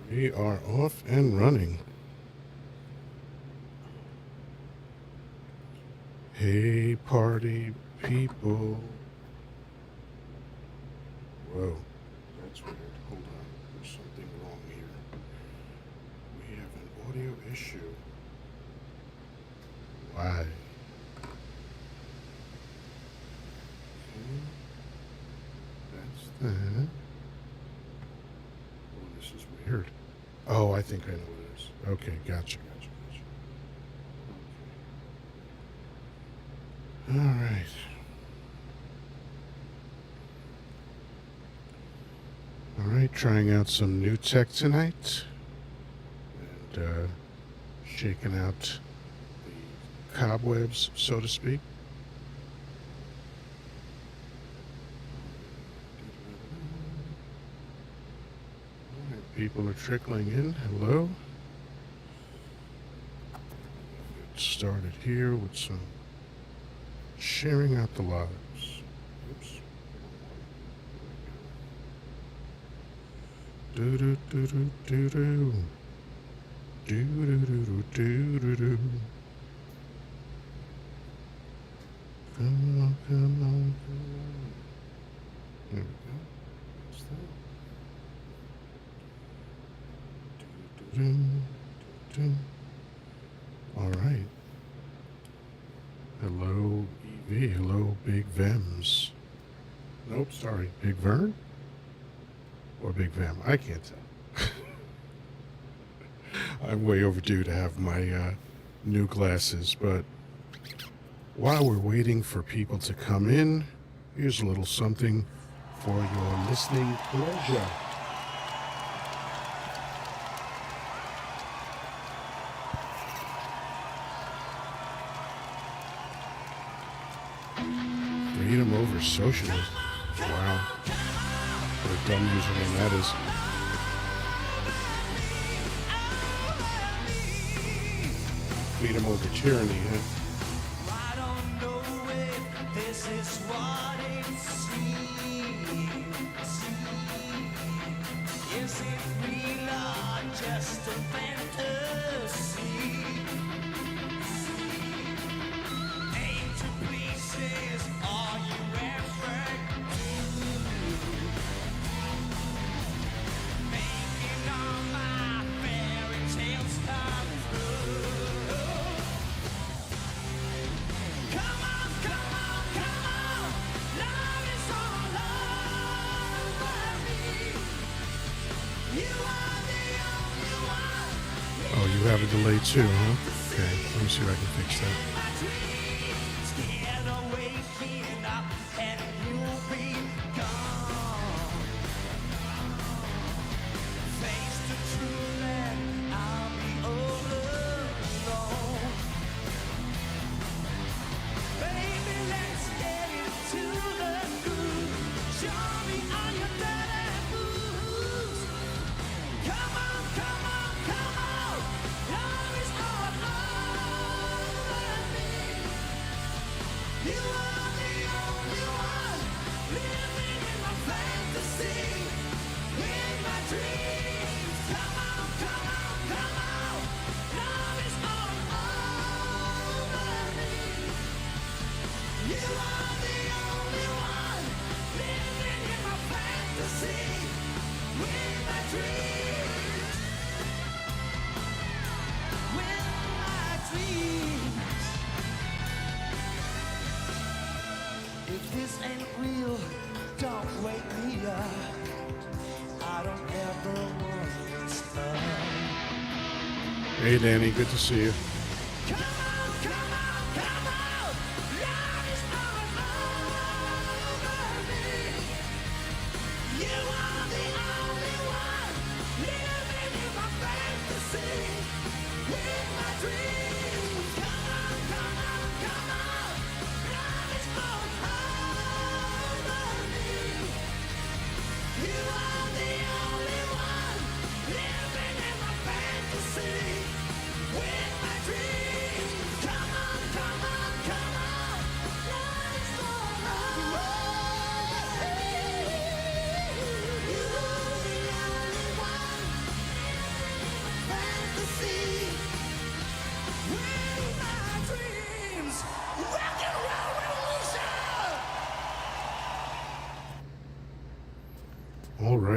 We are off and running. Hey, party people. Whoa, that's weird. Hold on. There's something wrong here. We have an audio issue. Why? Okay, that's that. Oh, this is weird. Oh, I think I know what it is. Okay, gotcha. Okay. All right. All right, trying out some new tech tonight. And shaking out the cobwebs, so to speak. All right, people are trickling in. Hello. Get started here with some sharing out the lives. Oops. Do do do do do do. Do do do do do do. Come on, come on, come on. There we go. That's that. Do, do, do, do. All right. Hello, EV. Hello, Big Vems. Nope, sorry. Big Vern? Or Big Vem? I can't tell. I'm way overdue to have my new glasses, but while we're waiting for people to come in, here's a little something for your listening pleasure. Freedom over socialism. Wow. What a dumb username that is. Freedom over tyranny, huh? Oh, you have a delay too, huh? Okay, let me see if I can fix that. Hey, Danny, good to see you.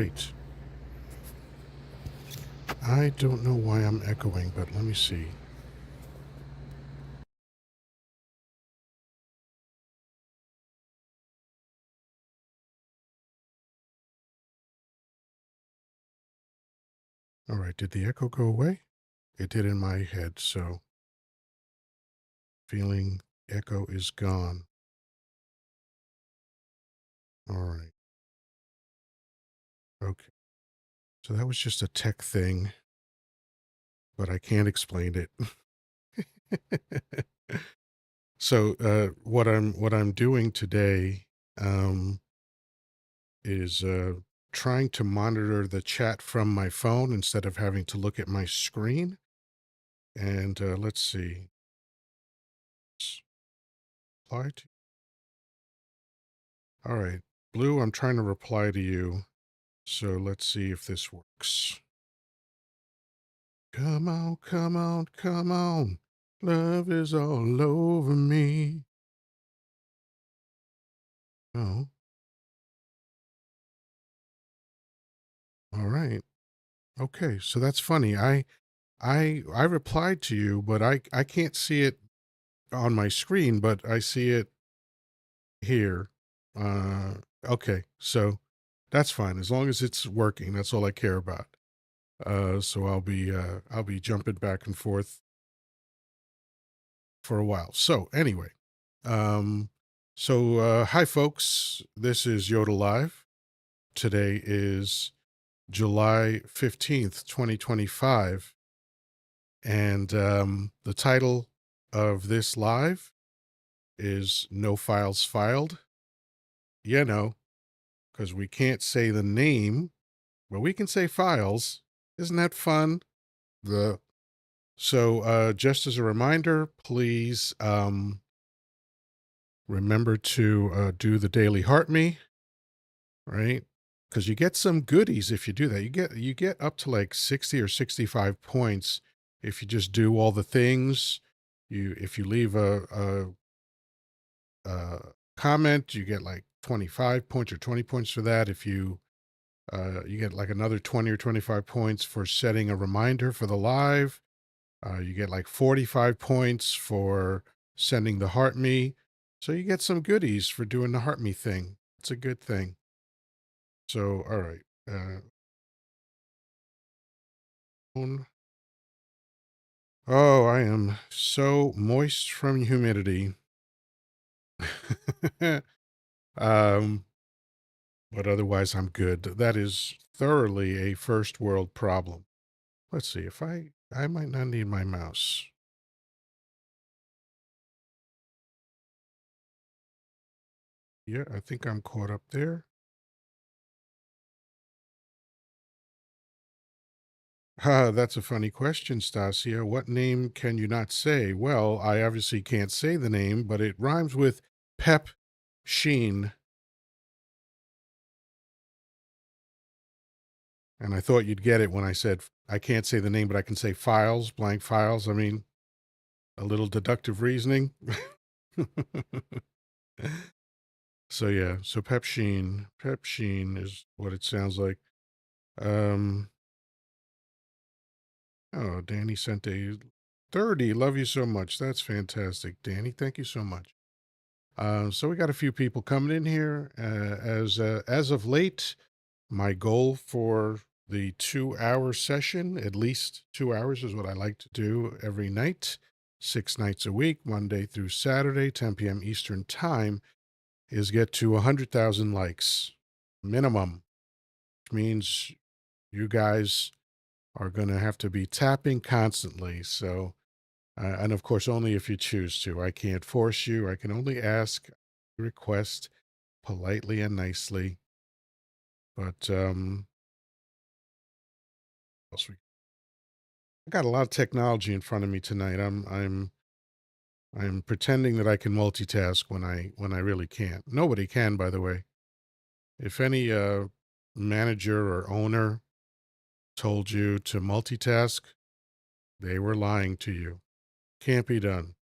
right. I don't know why I'm echoing, but let me see. All right, did the echo go away? It did in my head, so feeling echo is gone. All right. Okay. So that was just a tech thing, but I can't explain it. So what I'm doing today um, is trying to monitor the chat from my phone instead of having to look at my screen. And let's see. Reply to, all right, Blue. I'm trying to reply to you. So let's see if this works. Come on, come on, come on. Love is all over me. Oh, all right. Okay, so that's funny. I replied to you, but I can't see it on my screen, but I see it here. Uh, okay, so that's fine as long as it's working. That's all I care about. So I'll be jumping back and forth for a while. So anyway, um, hi folks. This is Yoda Live. Today is July 15th, 2025, and the title of this live is "No Files Filed." You know, because we can't say the name, but we can say files. Isn't that fun? The just as a reminder, please remember to do the daily heart me, right? Because you get some goodies if you do that. You get up to like 60 or 65 points if you just do all the things. You if you leave a comment, you get like 25 points or 20 points for that. If you get like another 20 or 25 points for setting a reminder for the live. You get like 45 points for sending the heart me. So you get some goodies for doing the heart me thing. It's a good thing. So, all right. Um, oh, I am so moist from humidity. um, but otherwise, I'm good. That is thoroughly a first world problem. Let's see if I might not need my mouse. Yeah, I think I'm caught up there. That's a funny question, Stasia. What name can you not say? Well, I obviously can't say the name, but it rhymes with Pep Sheen. And I thought you'd get it when I said I can't say the name, but I can say files, blank files. I mean, a little deductive reasoning. So yeah, so Pep Sheen. Pep Sheen is what it sounds like. Um oh, Danny sent a 30. Love you so much. That's fantastic, Danny. Thank you so much. So we got a few people coming in here. As of late, my goal for the 2 hour session, at least 2 hours, is what I like to do every night, 6 nights a week, Monday through Saturday, 10 p.m. Eastern time, is get to 100,000 likes minimum, which means you guys are going to have to be tapping constantly. So, and of course, only if you choose to. I can't force you. I can only ask, request politely and nicely. But else we, I got a lot of technology in front of me tonight. I'm pretending that I can multitask when I really can't. Nobody can, by the way. If any manager or owner told you to multitask, they were lying to you. Can't be done.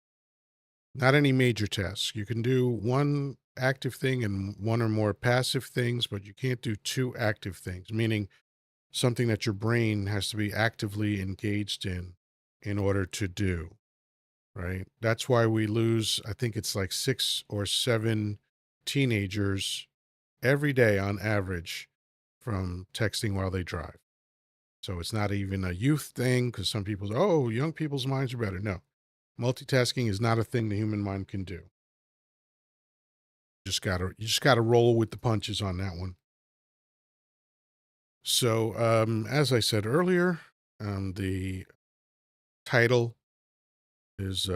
Not any major tasks. You can do one active thing and one or more passive things, but you can't do two active things, meaning something that your brain has to be actively engaged in order to do, right? That's why we lose, I think it's like 6 or 7 teenagers every day on average from texting while they drive. So it's not even a youth thing because some people say, oh, young people's minds are better. No, multitasking is not a thing the human mind can do. You just gotta roll with the punches on that one. So, as I said earlier, the title is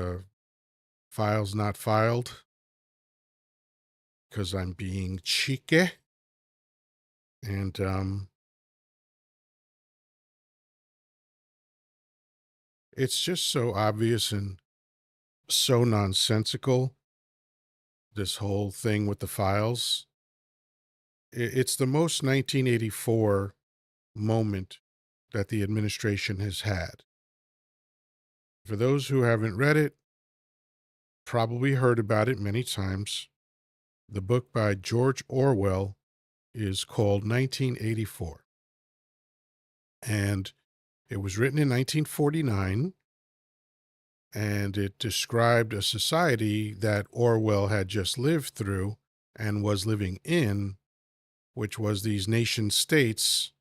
"Files Not Filed" because I'm being cheeky, and it's just so obvious and so nonsensical. This whole thing with the files. It's the most 1984 moment that the administration has had. For those who haven't read it, probably heard about it many times. The book by George Orwell is called 1984, and it was written in 1949, and it described a society that Orwell had just lived through and was living in, which was these nation states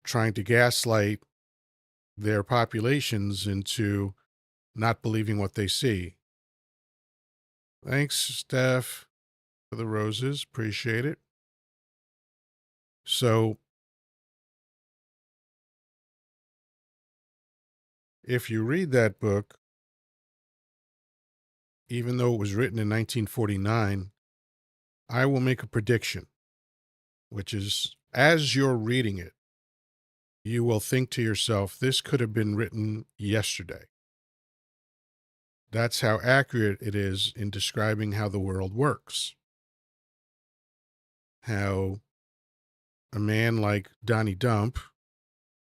trying to gaslight their populations into not believing what they see. Thanks, Steph, for the roses. Appreciate it. So, if you read that book, even though it was written in 1949, I will make a prediction, which is as you're reading it, you will think to yourself, this could have been written yesterday. That's how accurate it is in describing how the world works. How a man like Donnie Dump,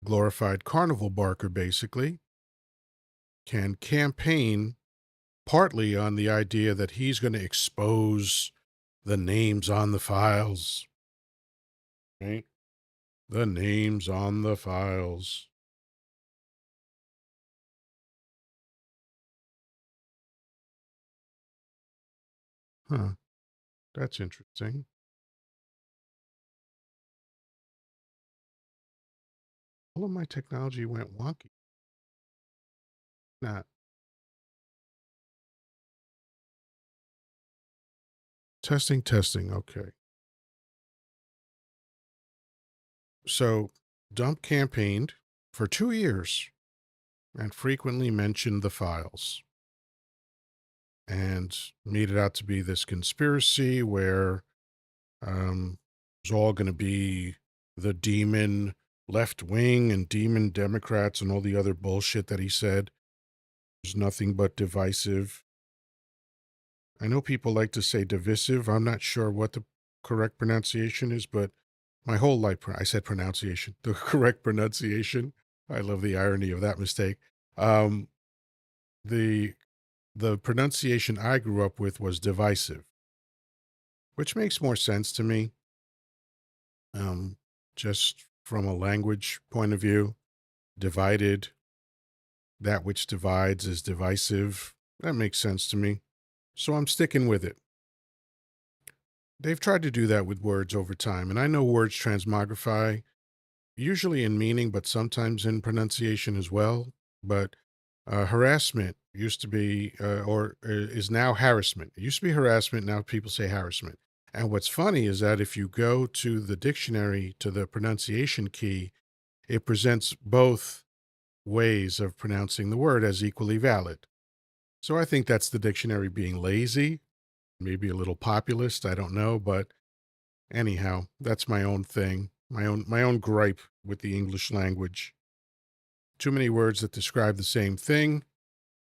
glorified carnival barker basically, can campaign partly on the idea that he's going to expose the names on the files, right? The names on the files. Huh, that's interesting. All of my technology went wonky. Not testing, testing. Okay. So, Dump campaigned for 2 years and frequently mentioned the files and made it out to be this conspiracy where it was all going to be the demon left wing and demon Democrats and all the other bullshit that he said. There's nothing but divisive. I know people like to say divisive. I'm not sure what the correct pronunciation is, but my whole life, I said pronunciation, the correct pronunciation. I love the irony of that mistake. Um, the the pronunciation I grew up with was divisive, which makes more sense to me, um, just from a language point of view. Divided, that which divides is divisive. That makes sense to me. So I'm sticking with it. They've tried to do that with words over time, and I know words transmogrify, usually in meaning, but sometimes in pronunciation as well. But harassment used to be, or is now harassment. It used to be harassment. Now people say harassment. And what's funny is that if you go to the dictionary, to the pronunciation key, it presents both ways of pronouncing the word as equally valid. So I think that's the dictionary being lazy, maybe a little populist, I don't know, but anyhow, that's my own thing, my own gripe with the English language. Too many words that describe the same thing,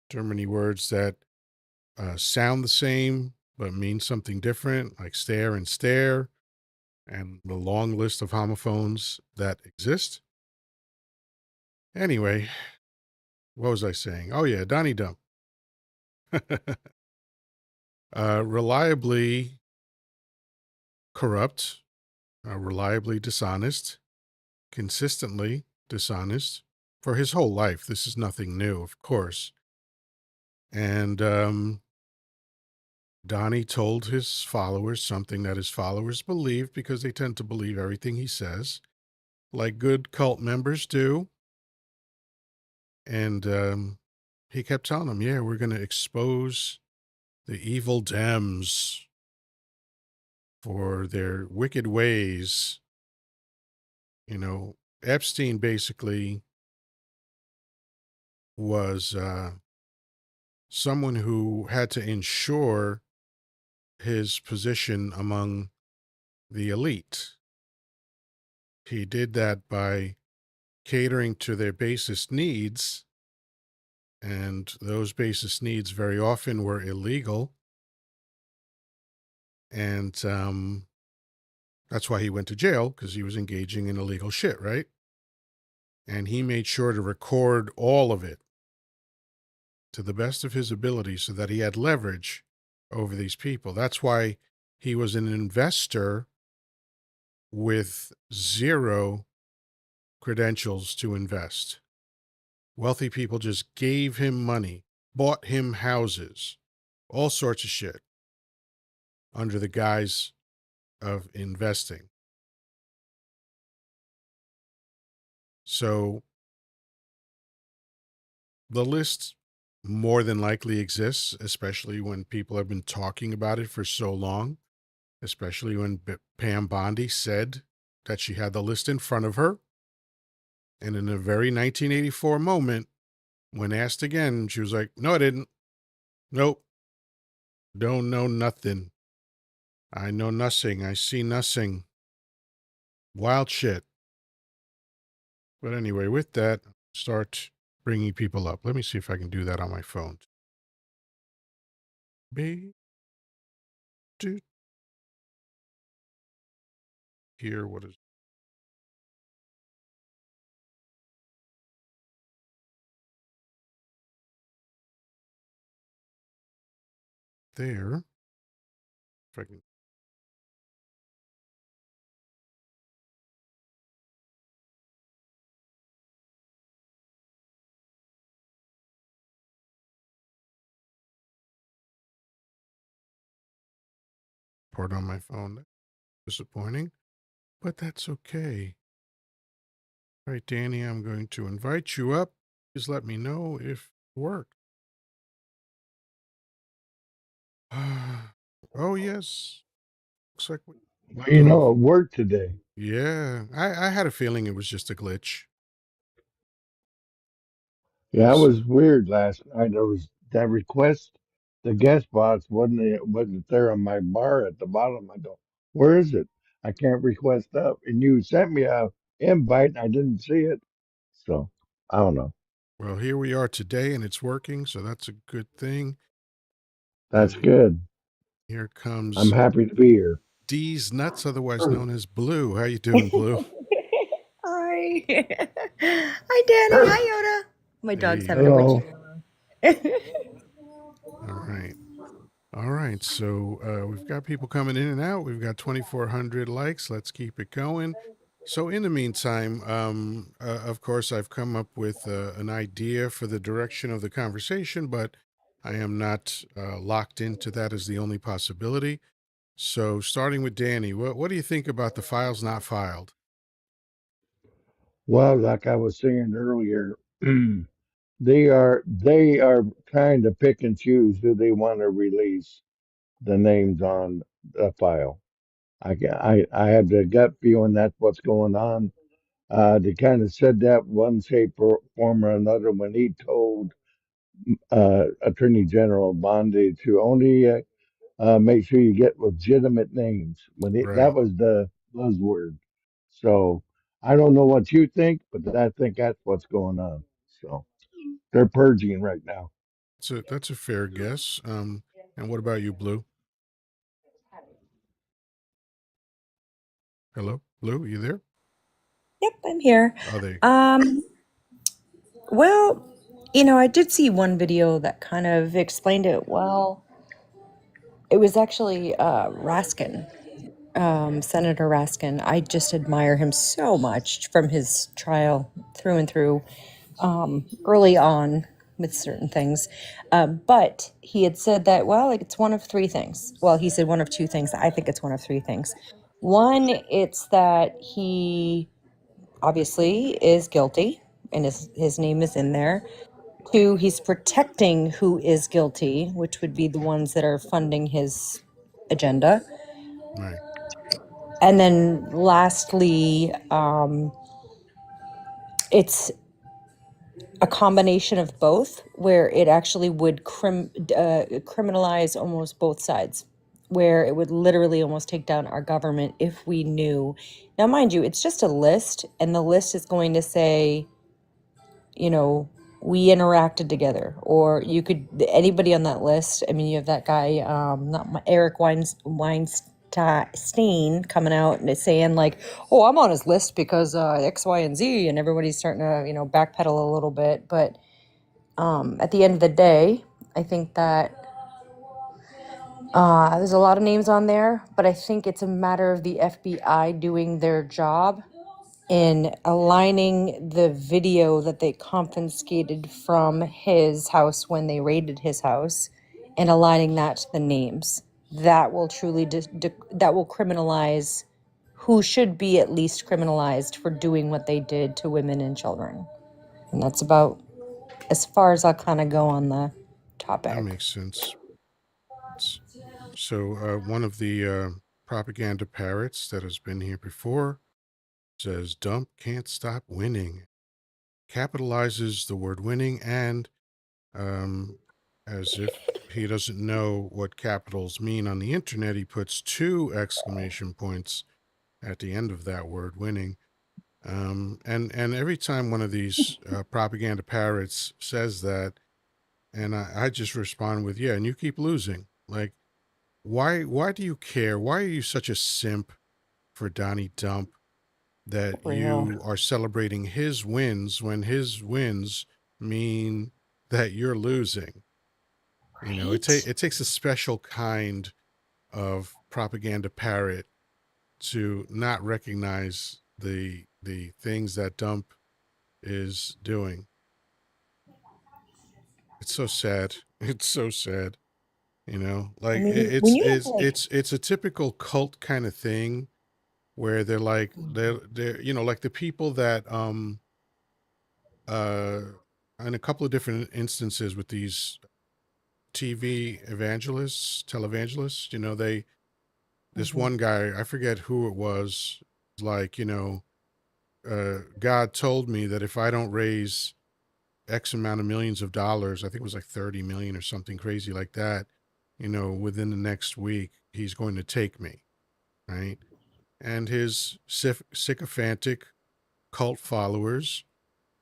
too many words that sound the same but mean something different, like stare and stare, and the long list of homophones that exist. Anyway, what was I saying? Oh yeah, Donnie Dump. Reliably corrupt, reliably dishonest, consistently dishonest for his whole life. This is nothing new, of course. And Donnie told his followers something that his followers believed because they tend to believe everything he says, like good cult members do. And he kept telling them, yeah, we're going to expose the evil Dems for their wicked ways. You know, Epstein basically was someone who had to ensure his position among the elite. He did that by catering to their basest needs, and those basest needs very often were illegal. And that's why he went to jail, because he was engaging in illegal shit, right? And he made sure to record all of it to the best of his ability so that he had leverage over these people. That's why he was an investor with zero credentials to invest. Wealthy people just gave him money, bought him houses, all sorts of shit under the guise of investing. So the list more than likely exists, especially when people have been talking about it for so long, especially when Pam Bondi said that she had the list in front of her. And in a very 1984 moment, when asked again, she was like, no, I didn't. Nope. Don't know nothing. I know nothing. I see nothing. Wild shit. But anyway, with that, start bringing people up. Let me see if I can do that on my phone. Be do here. What is there? If I can. Port on my phone. Disappointing, but that's okay. All right, Danny, I'm going to invite you up. Please let me know if it worked. Oh, yes. Looks like we Well, go. it worked today. Yeah, I had a feeling it was just a glitch. Yeah, it So, was weird last night. There was that request, the guest box wasn't there on my bar at the bottom. I go, where is it? I can't request up, and you sent me a invite, and I didn't see it. So I don't know. well, here we are today, and it's working, so that's a good thing. That's And good. here I'm comes happy to be here. D's Nuts, otherwise known as Blue. How you doing, Blue? Hi. Hi, Danny. Hi, Yoda. My dog's Hey, having a witchy Hello. moment. all right. All right, so we've got people coming in and out. We've got 2,400 likes. Let's keep it going. So, in the meantime, of course, I've come up with an idea for the direction of the conversation, but I am not locked into that as the only possibility. So, starting with Danny, what do you think about the files not filed? Well, like I was saying earlier, they are trying to pick and choose who they want to release the names on the file. I had the gut feeling that's what's going on. They kind of said that one shape or form or another when he told Attorney General Bondi to only make sure you get legitimate names. That Right. was the buzzword. So I don't know what you think, but I think that's what's going on. So they're purging right now. That's a fair guess. And what about you, Blue? Hello, Blue, you there? Yep, I'm here. Oh, they. Um, well, I did see one video that kind of explained it well. It was actually Raskin. Senator Raskin. I just admire him so much from his trial through and through, early on with certain things. But he had said that, well, like, it's one of three things. Well, he said one of two things. I think it's one of three things. One, it's that he obviously is guilty and his name is in there. Two, he's protecting who is guilty, which would be the ones that are funding his agenda. Right. And then lastly, it's a combination of both, where it actually would criminalize almost both sides, where it would literally almost take down our government if we knew. Now, mind you, it's just a list, and the list is going to say, you know, we interacted together, or you could, anybody on that list. I mean, you have that guy, Eric Weinstein coming out and saying like, "Oh, I'm on his list because X, Y, and Z," and everybody's starting to, backpedal a little bit. But at the end of the day, I think that there's a lot of names on there, but I think it's a matter of the FBI doing their job in aligning the video that they confiscated from his house when they raided his house and aligning that to the names. That will truly that will criminalize who should be at least criminalized for doing what they did to women and children. And that's about as far as I'll kind of go on the That topic. makes sense. So, one of the propaganda parrots that has been here before says, Dump can't stop winning. Capitalizes the word winning, and as if he doesn't know what capitals mean on the internet, he puts 2 exclamation points at the end of that word, winning. And every time one of these propaganda parrots says that, and I just respond with, yeah, and you keep losing. Like, why do you care? Why are you such a simp for Donnie Dump that Real. you are celebrating his wins when his wins mean that you're losing? You know, Right? it takes a special kind of propaganda parrot to not recognize the things that Dump is doing. It's so sad. It's so sad. You know, I like mean, when you have like, it's a typical cult kind of thing where they're like the people that uh in a couple of different instances with these televangelists, this mhm, one guy, I forget who it was, like, God told me that if I don't raise X amount of millions of dollars, I think it was like 30 million or something crazy like that, within the next week, he's going to take me, right? And his sycophantic cult followers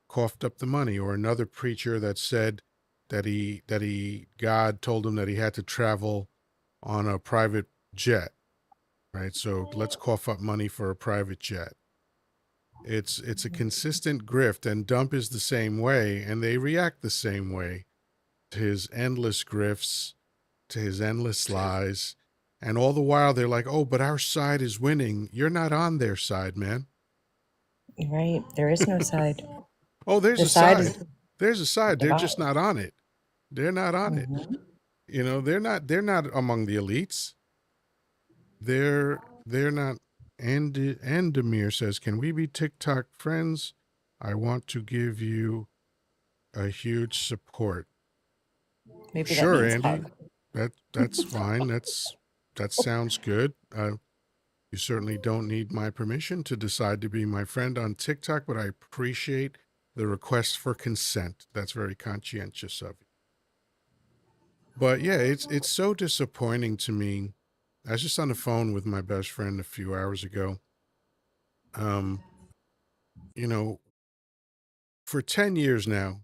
coughed up the money. Or another preacher that said God told him that he had to travel on a private jet, right? So let's cough up money for a private jet. It's a consistent grift, and Dump is the same way, and they react the same way to his endless grifts, to his endless lies. And all the while they're like, "Oh, but our side is winning." You're not on their side, man. right? There is no side. Oh, there's The a side is side. There's a side. They're just divided. not on it. They're not on it. Mhm. They're not among the elites. They're not. And Demir says, "Can we be TikTok friends? I want to give you a huge support." Maybe that Sure, means Andy. hug. That's fine. That sounds good. You certainly don't need my permission to decide to be my friend on TikTok, but I appreciate the request for consent. That's very conscientious of you. But yeah, it's so disappointing to me. I was just on the phone with my best friend a few hours ago. Um, you know, for 10 years now,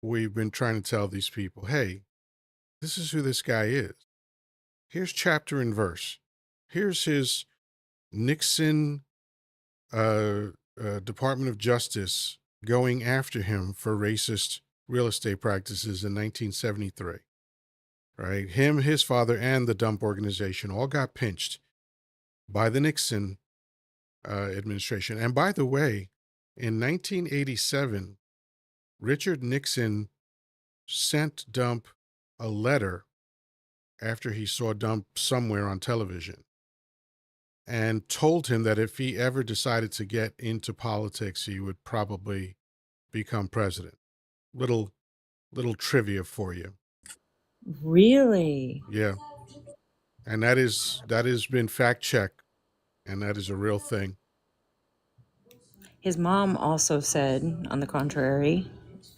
we've been trying to tell these people, hey, this is who this guy is. Here's chapter and verse. Here's his Nixon Department of Justice going after him for racist real estate practices in 1973. Right? Him, his father, and the dump organization all got pinched. by the Nixon administration. And by the way, in 1987, Richard Nixon sent Dump a letter after he saw Dump somewhere on television and told him that if he ever decided to get into politics, he would probably become president. Little trivia for you. Really? Yeah. And that has been fact checked, and that is a real thing. His mom also said, on the contrary,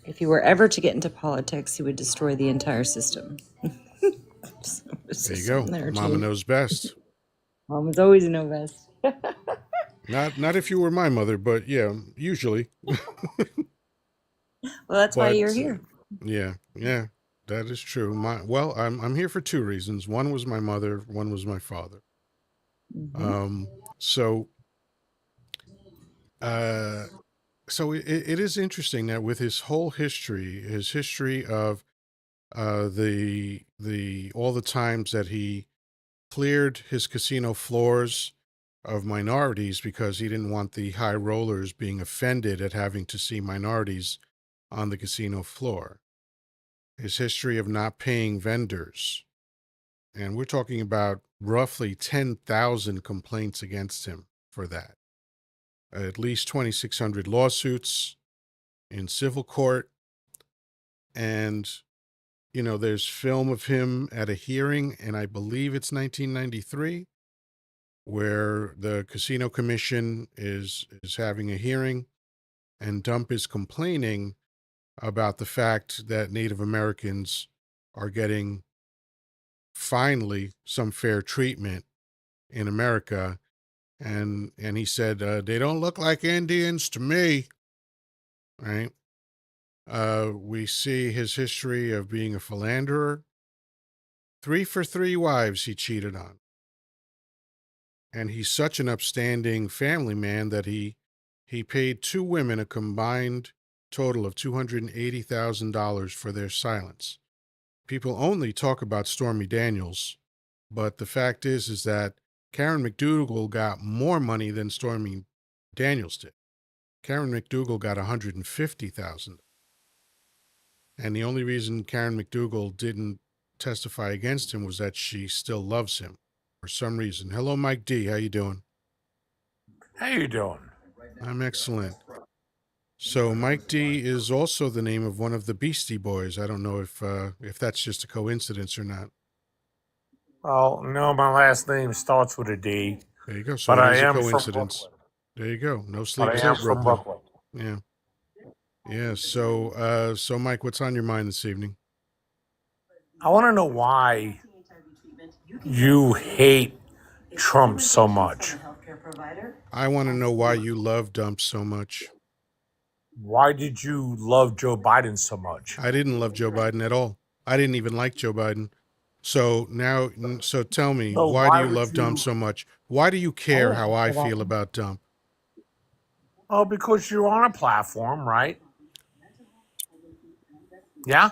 if he were ever to get into politics, he would destroy the entire system. So it's There you just go. something there Mama too. knows best. Mom is always know best. Not if you were my mother, but yeah, usually. Well, that's why you're But here. yeah, that is true. I'm here for two reasons. One was my mother. One was my father. Mm-hmm. So uh, it is interesting that with his whole history, his history of the all the times that he cleared his casino floors of minorities because he didn't want the high rollers being offended at having to see minorities on the casino floor. His history of not paying vendors. And we're talking about roughly 10,000 complaints against him for that. At least 2,600 lawsuits in civil court. And, there's film of him at a hearing, and I believe it's 1993, where the casino commission is having a hearing, and Dump is complaining about the fact that Native Americans are getting finally some fair treatment in America. And he said, they don't look like Indians to me, right? We see his history of being a philanderer. 3 for 3 wives he cheated on. And he's such an upstanding family man that he paid 2 women a combined total of $280,000 for their silence. People only talk about Stormy Daniels, but the fact is that Karen McDougal got more money than Stormy Daniels did. Karen McDougal got $150,000. And the only reason Karen McDougal didn't testify against him was that she still loves him for some reason. Hello, Mike D. How you doing? How you doing? I'm excellent. So Mike D is also the name of one of the Beastie Boys. I don't know if that's just a coincidence or not. Well, no, my last name starts with a D, There you go. So but it I is a am from coincidence. Brooklyn. There you go. No But sleep I till am from Brooklyn. Brooklyn. Yeah. Yeah. So Mike, what's on your mind this evening? I want to know why you hate Trump so much. I want to know why you love Dump so much. Why did you love Joe Biden so much? I didn't love Joe Biden at all. I didn't even like Joe Biden. So tell me, So why do why you would love Dump you? so much? Why do you I care love how I Joe feel Biden. about Dump? Oh, because you're on a platform, right? Yeah,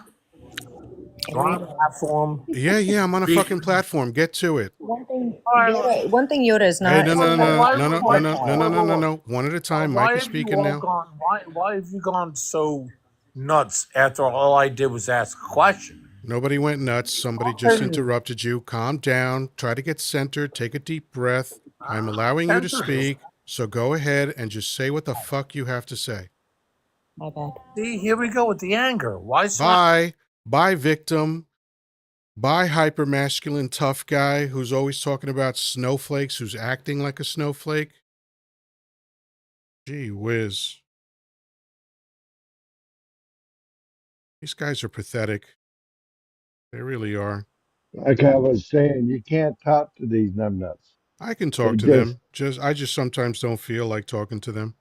you're on a platform. Yeah, I'm on a fucking platform. Get to it. One thing Yoda is Hey, not is a very no. One at a time. Mike Why is have you speaking all now. gone? Why have you gone so nuts after all I did was ask a question? Nobody went nuts. Somebody just interrupted you. Calm down. Try to get centered. Take a deep breath. I'm allowing you to speak. So go ahead and just say what the fuck you have to say. My bad. See, here we go with the anger. Why so? Bye, victim. Bye, hyper-masculine tough guy who's always talking about snowflakes, who's acting like a snowflake. Gee whiz. These guys are pathetic. They really are. Like I was saying, you can't talk to these numbnuts. I can They talk to just them. I just sometimes don't feel like talking to them.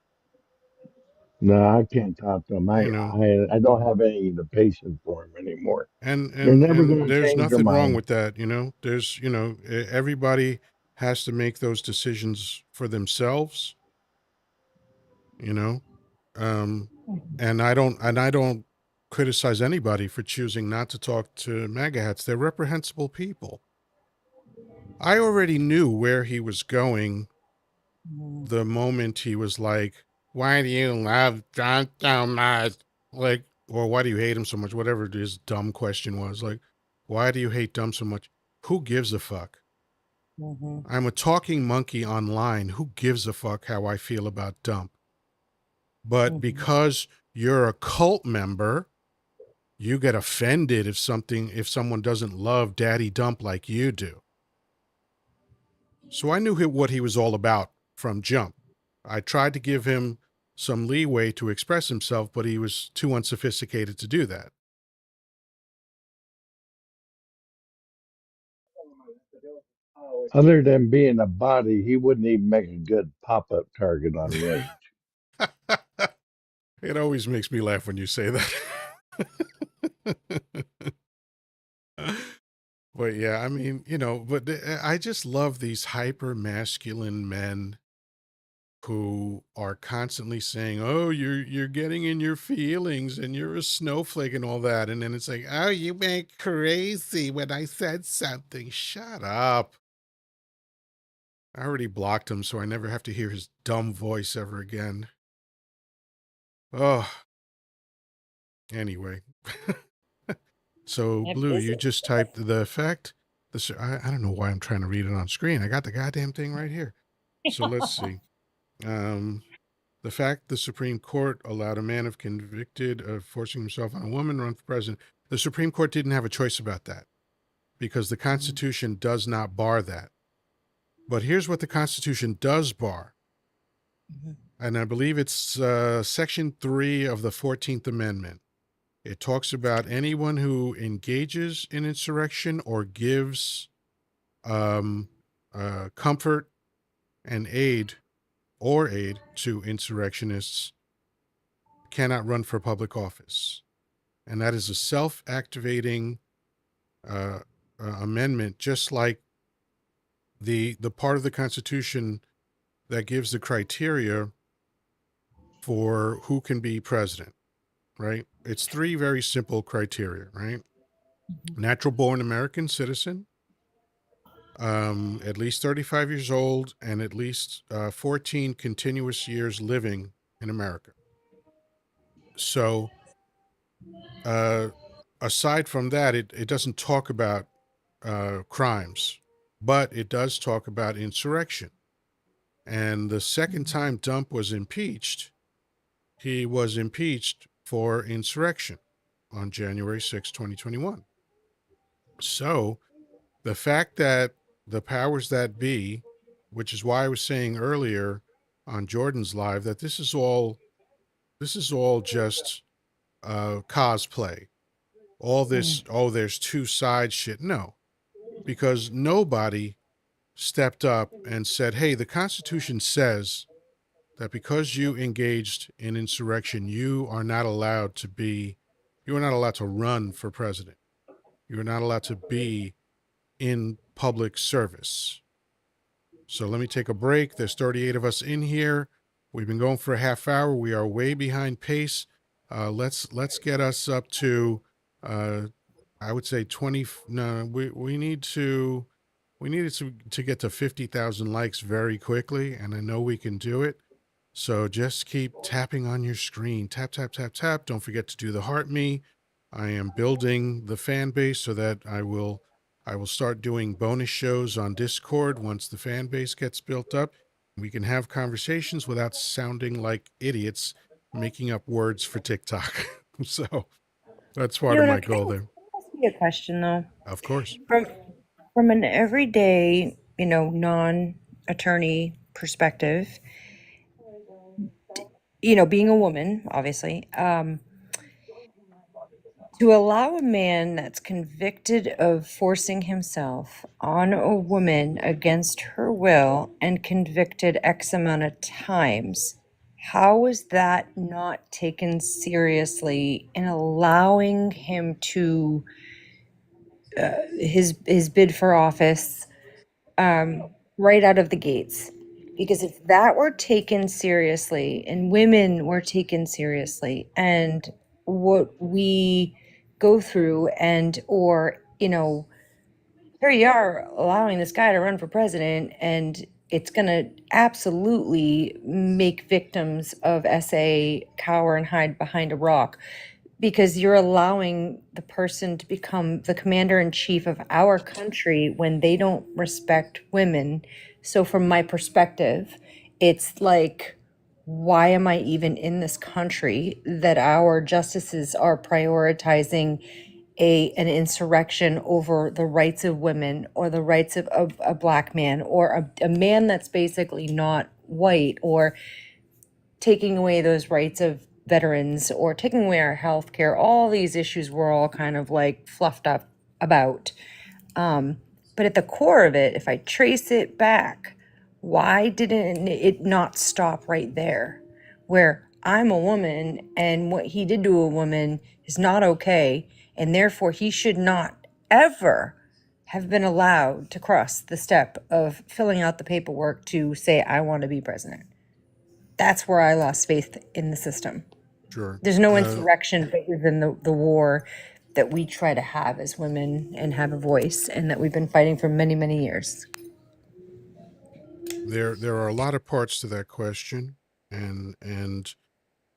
no, I can't talk to them. You know. I don't have any of the patience for them anymore. And They're and never and going to there's change their nothing wrong mind. with that, There's, everybody has to make those decisions for themselves, you know. Um and I don't criticize anybody for choosing not to talk to MAGA hats. They're reprehensible people. I already knew where he was going Mhm. the moment he was like, "Why do you love John so much?" Like, or why do you hate him so much? Whatever his dumb question was. Like, why do you hate Dumb so much? Who gives a fuck? Mhm. I'm a talking monkey online. Who gives a fuck how I feel about Dump? But Mhm. because you're a cult member, you get offended if someone doesn't love Daddy Dump like you do. So I knew what he was all about from jump. I tried to give him some leeway to express himself, but he was too unsophisticated to do that. Other than being a body, he wouldn't even make a good pop-up target on Rage. It always makes me laugh when you say that. But yeah, I mean, but I just love these hyper masculine men who are constantly saying, "Oh, you're getting in your feelings and you're a snowflake and all that." And then it's like, "Oh, you went crazy when I said something." Shut up. I already blocked him, so I never have to hear his dumb voice ever again. Oh, anyway. So, It Blue, is you it. just typed the effect. I don't know why I'm trying to read it on screen. I got the goddamn thing right here. So let's see. Um, the fact the Supreme Court allowed a man of convicted of forcing himself on a woman to run for president. The Supreme Court didn't have a choice about that because the Mhm. Constitution does not bar that. But here's what the Constitution does bar. Mhm. And I believe it's Section 3 of the 14th Amendment. It talks about anyone who engages in insurrection or gives um, comfort and aid to insurrectionists cannot run for public office. And that is a self activating uh, amendment, just like the part of the Constitution that gives the criteria for who can be president, right? It's three very simple criteria, right? Mhm. Natural born American citizen, at least 35 years old, and at least 14 continuous years living in America. So, uh, aside from that, it doesn't talk about crimes, but it does talk about insurrection. And the second Mhm. time Dump was impeached, he was impeached for insurrection on January 6, 2021. So the fact that the powers that be, which is why I was saying earlier on Jordan's live that this is all just cosplay. All Mhm. this, oh, there's two sides shit. No, because nobody stepped up and said, hey, the Constitution says that because you engaged in insurrection, you are not allowed to run for president. You are not allowed to be in public service. So let me take a break. There's 38 of us in here. We've been going for a half hour. We are way behind pace. Let's get us up to uh, I would say 20. No, we needed to get to 50,000 likes very quickly, and I know we can do it. So just keep tapping on your screen. Tap, tap, tap, tap. Don't forget to do the heart me. I am building the fan base so that I will start doing bonus shows on Discord once the fan base gets built up. We can have conversations without sounding like idiots making up words for TikTok. So that's part of Yoda, my can I goal there. ask you a question though? Of course. From an everyday, non-attorney perspective, being a woman, obviously, to allow a man that's convicted of forcing himself on a woman against her will and convicted X amount of times, how is that not taken seriously in allowing him to his bid for office right out of the gates? Because if that were taken seriously and women were taken seriously and what we go through and or here you are allowing this guy to run for president, and it's going to absolutely make victims of SA cower and hide behind a rock, because you're allowing the person to become the commander in chief of our country when they don't respect women. So, from my perspective, it's like, why am I even in this country that our justices are prioritizing an insurrection over the rights of women, or the rights of a black man, or a man that's basically not white, or taking away those rights of veterans, or taking away our health care, all these issues we're all kind of like fluffed up about. But at the core of it, if I trace it back, why didn't it not stop right there? Where I'm a woman and what he did to a woman is not okay, and therefore he should not ever have been allowed to cross the step of filling out the paperwork to say, I want to be president. That's where I lost faith in the system. Sure. There's no insurrection bigger than the war that we try to have as women and have a voice, and that we've been fighting for many, many years. There are a lot of parts to that question, and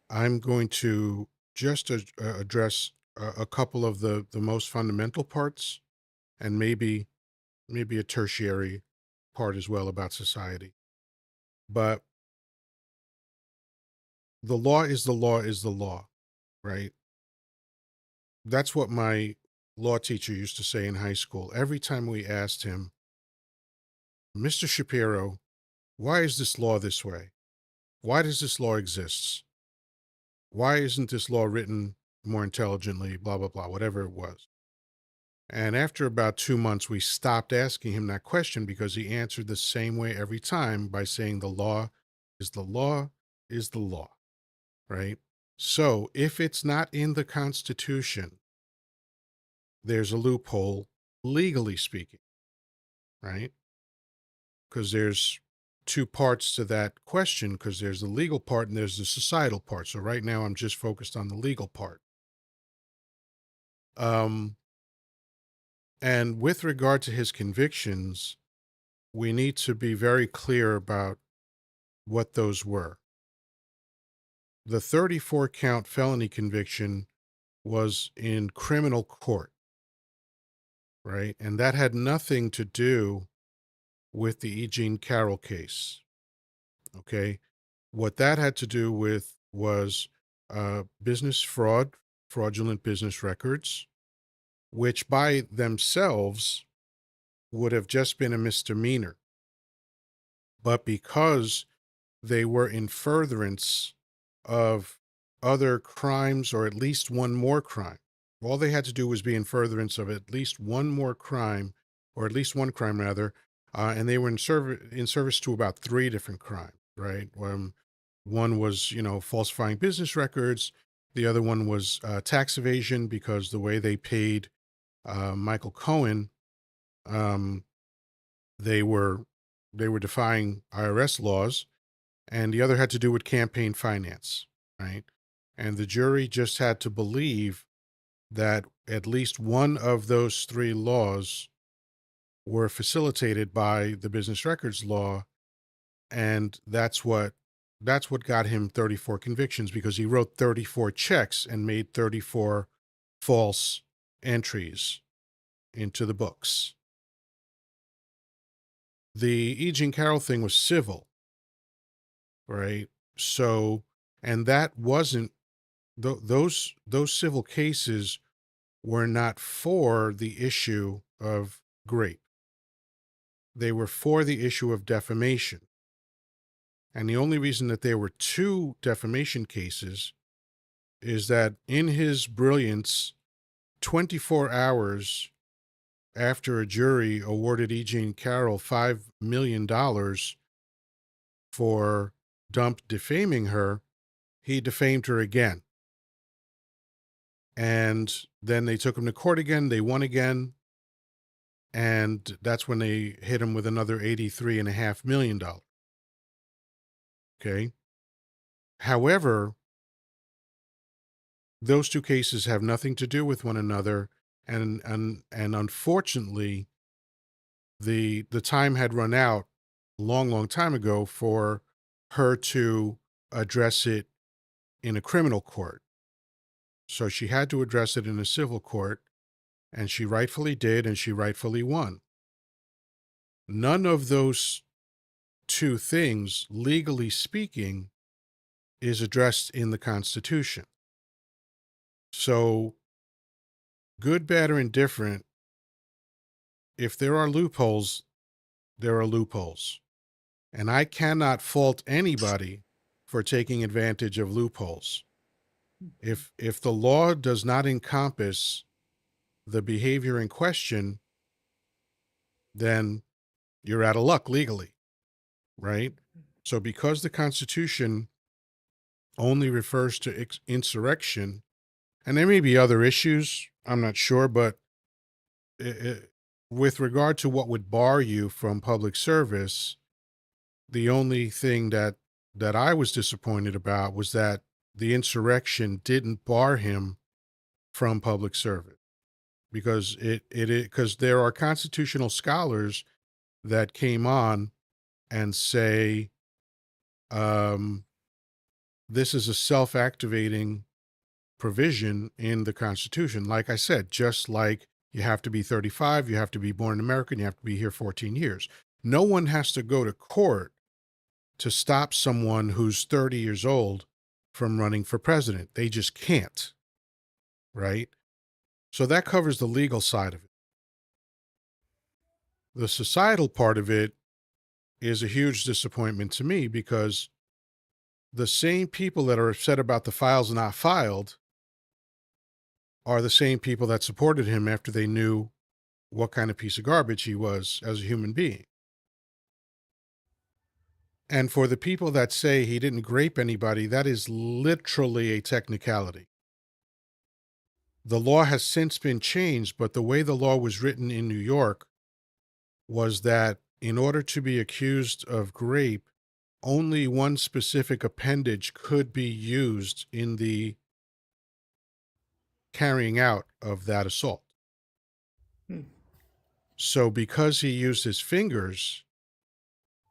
I'm going to just address a couple of the most fundamental parts, and maybe a tertiary part as well about society. But the law is the law is the law, right? That's what my law teacher used to say in high school. Every time we asked him, Mr. Shapiro, why is this law this way? Why does this law exist? Why isn't this law written more intelligently? Blah, blah, blah, whatever it was. And after about 2 months, we stopped asking him that question because he answered the same way every time by saying the law is the law is the law, right? So if it's not in the Constitution, there's a loophole, legally speaking, right? Because there's two parts to that question, because there's the legal part and there's the societal part. So right now I'm just focused on the legal part. And with regard to his convictions, we need to be very clear about what those were. The 34 count felony conviction was in criminal court, right? And that had nothing to do with the E. Jean Carroll case, okay? What that had to do with was business fraud, fraudulent business records, which by themselves would have just been a misdemeanor. But because they were in furtherance of other crimes, or at least one more crime, all they had to do was be in furtherance of at least one more crime, or at least one crime rather, and they were in service to about 3 different crimes, right? One was, falsifying business records. The other one was tax evasion, because the way they paid Michael Cohen, um, they were defying IRS laws, and the other had to do with campaign finance, right? And the jury just had to believe that at least one of those 3 laws were facilitated by the business records law, and that's what got him 34 convictions, because he wrote 34 checks and made 34 false entries into the books. The E. Jean Carroll thing was civil, right? So, and that wasn't those civil cases were not for the issue of grape. They were for the issue of defamation. And the only reason that there were 2 defamation cases is that in his brilliance, 24 hours after a jury awarded E. Jean Carroll $5 million for Dump defaming her, he defamed her again. And then they took him to court again. They won again. And that's when they hit him with another $83.5 million. Okay. However, those 2 cases have nothing to do with one another. And unfortunately, the time had run out a long time ago for her to address it in a criminal court. So she had to address it in a civil court, and she rightfully did, and she rightfully won. None of those two things, legally speaking, is addressed in the Constitution. So, good, bad, or indifferent, if there are loopholes, there are loopholes. And I cannot fault anybody for taking advantage of loopholes. If the law does not encompass the behavior in question, then you're out of luck legally, right? So because the Constitution only refers to insurrection, and there may be other issues, I'm not sure, but with regard to what would bar you from public service, the only thing that I was disappointed about was that the insurrection didn't bar him from public service, because because there are constitutional scholars that came on and say, this is a self-activating provision in the Constitution. Like I said, just like you have to be 35, you have to be born in America, and you have to be here 14 years. No one has to go to court to stop someone who's 30 years old from running for president. They just can't, right? So that covers the legal side of it. The societal part of it is a huge disappointment to me, because the same people that are upset about the files not filed are the same people that supported him after they knew what kind of piece of garbage he was as a human being. And for the people that say he didn't grape anybody, that is literally a technicality. The law has since been changed, but the way the law was written in New York was that in order to be accused of grape, only one specific appendage could be used in the carrying out of that assault. So because he used his fingers,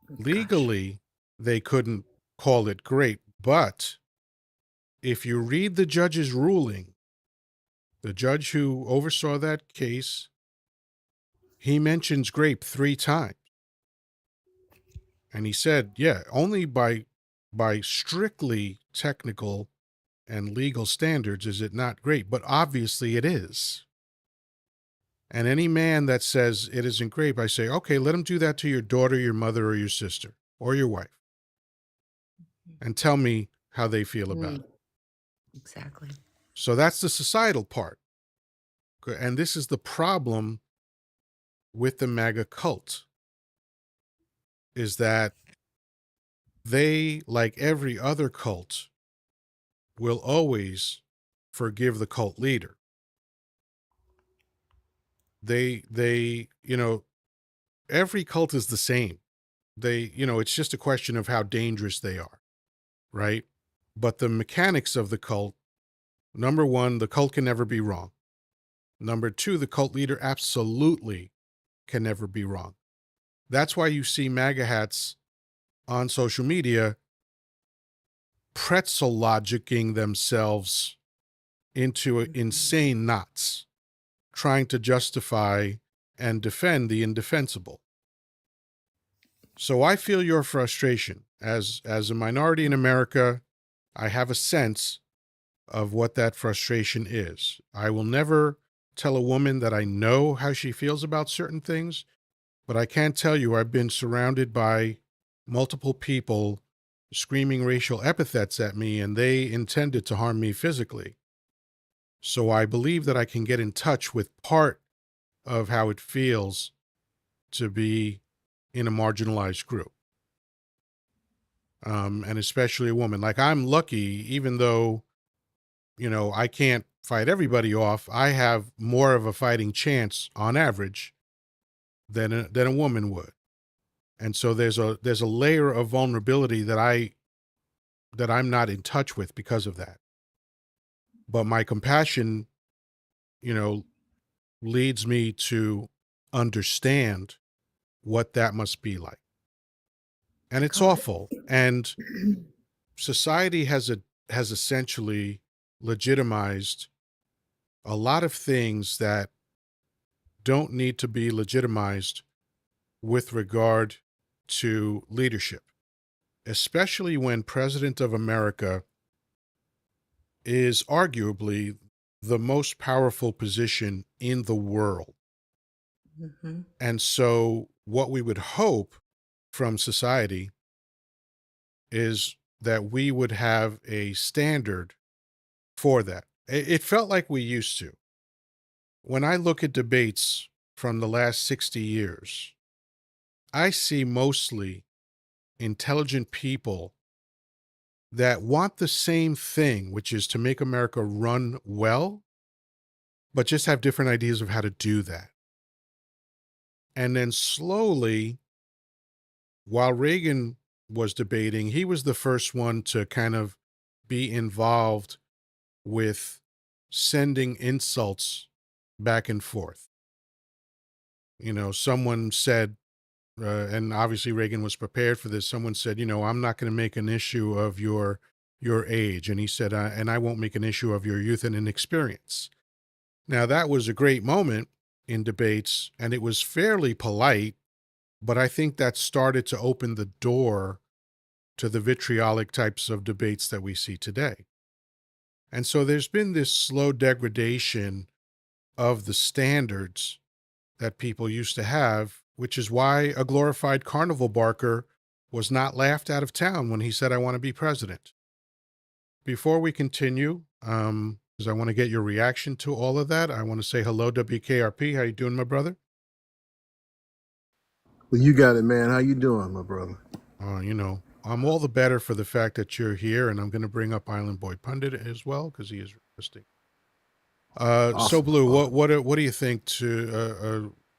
legally, they couldn't call it grape. But if you read the judge's ruling, the judge who oversaw that case, he mentions grape 3 times. And he said, yeah, only by strictly technical and legal standards is it not grape, but obviously it is. And any man that says it isn't grape, I say, okay, let him do that to your daughter, your mother, or your sister, or your wife, and tell me how they feel about it. Exactly. So that's the societal part. And this is the problem with the MAGA cult, is that they, like every other cult, will always forgive the cult leader. They, every cult is the same. It's just a question of how dangerous they are, right? But the mechanics of the cult, number one, the cult can never be wrong. Number two, the cult leader absolutely can never be wrong. That's why you see MAGA hats on social media pretzel logicking themselves into insane knots, trying to justify and defend the indefensible. So I feel your frustration. As a minority in America, I have a sense of what that frustration is. I will never tell a woman that I know how she feels about certain things, but I can tell you I've been surrounded by multiple people screaming racial epithets at me, and they intended to harm me physically. So I believe that I can get in touch with part of how it feels to be in a marginalized group. And especially a woman. Like, I'm lucky, even though, I can't fight everybody off, I have more of a fighting chance on average than a woman would. And so there's a layer of vulnerability that I'm not in touch with because of that. But my compassion, leads me to understand what that must be like. And it's God. awful. And society has essentially legitimized a lot of things that don't need to be legitimized with regard to leadership, especially when President of America is arguably the most powerful position in the world. Hmm. And so what we would hope from society is that we would have a standard for that. It felt like we used to. When I look at debates from the last 60 years, I see mostly intelligent people that want the same thing, which is to make America run well, but just have different ideas of how to do that. And then slowly, while Reagan was debating, he was the first one to kind of be involved with sending insults back and forth. You know, someone said, and obviously Reagan was prepared for this. Someone said, I'm not going to make an issue of your age, and he said, and I won't make an issue of your youth and inexperience. Now that was a great moment in debates, and it was fairly polite, but I think that started to open the door to the vitriolic types of debates that we see today. And so there's been this slow degradation of the standards that people used to have, which is why a glorified carnival barker was not laughed out of town when he said, I want to be president. Before we continue, because I want to get your reaction to all of that, I want to say hello, WKRP. How you doing, my brother? Well, you got it, man. How you doing, my brother? I'm all the better for the fact that you're here, and I'm going to bring up Island Boy Pundit as well because he is requesting. So Awesome. Blue, Awesome. what do you think?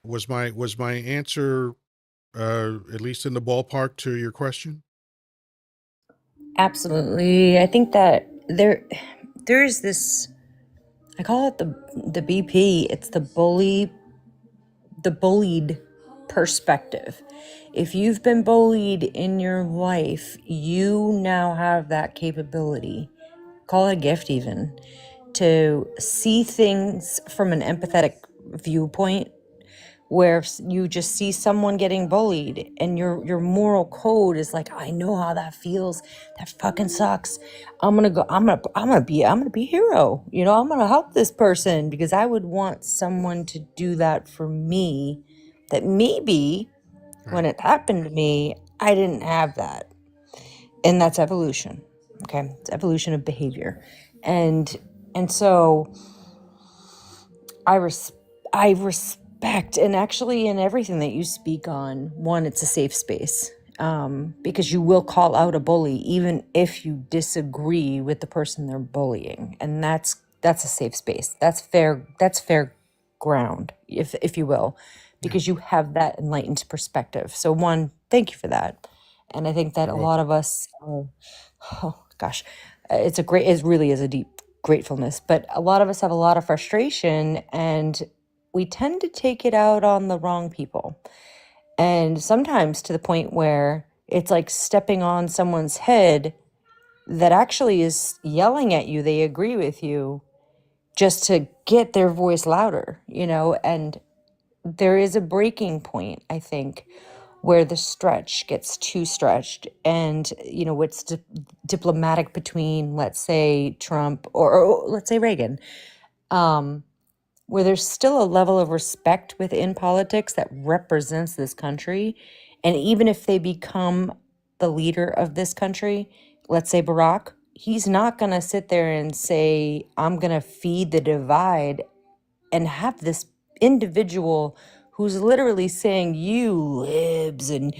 Was my answer at least in the ballpark to your question? Absolutely. I think that there's this, I call it the BP. It's the bullied perspective. If you've been bullied in your life, you now have that capability, call it a gift even, to see things from an empathetic viewpoint, where if you just see someone getting bullied and your moral code is like, I know how that feels, that fucking sucks, I'm gonna be a hero, I'm gonna help this person because I would want someone to do that for me, that maybe when Right. it happened to me I didn't have that. And that's evolution. Okay, it's evolution of behavior. And so I respect, and actually in everything that you speak on, one, it's a safe space, because you will call out a bully even if you disagree with the person they're bullying, and that's a safe space. That's fair ground, if you will, Yeah. because you have that enlightened perspective. So one, thank you for that, and I think that a You're lot welcome. of us, oh gosh, it really is a deep gratefulness, but a lot of us have a lot of frustration and we tend to take it out on the wrong people. And sometimes to the point where it's like stepping on someone's head that actually is yelling at you, they agree with you, just to get their voice louder, and there is a breaking point, I think, where the stretch gets too stretched, and what's diplomatic between, let's say, Trump or let's say Reagan, where there's still a level of respect within politics that represents this country. And even if they become the leader of this country, let's say Barack, he's not going to sit there and say, I'm going to feed the divide, and have this individual who's literally saying, you libs and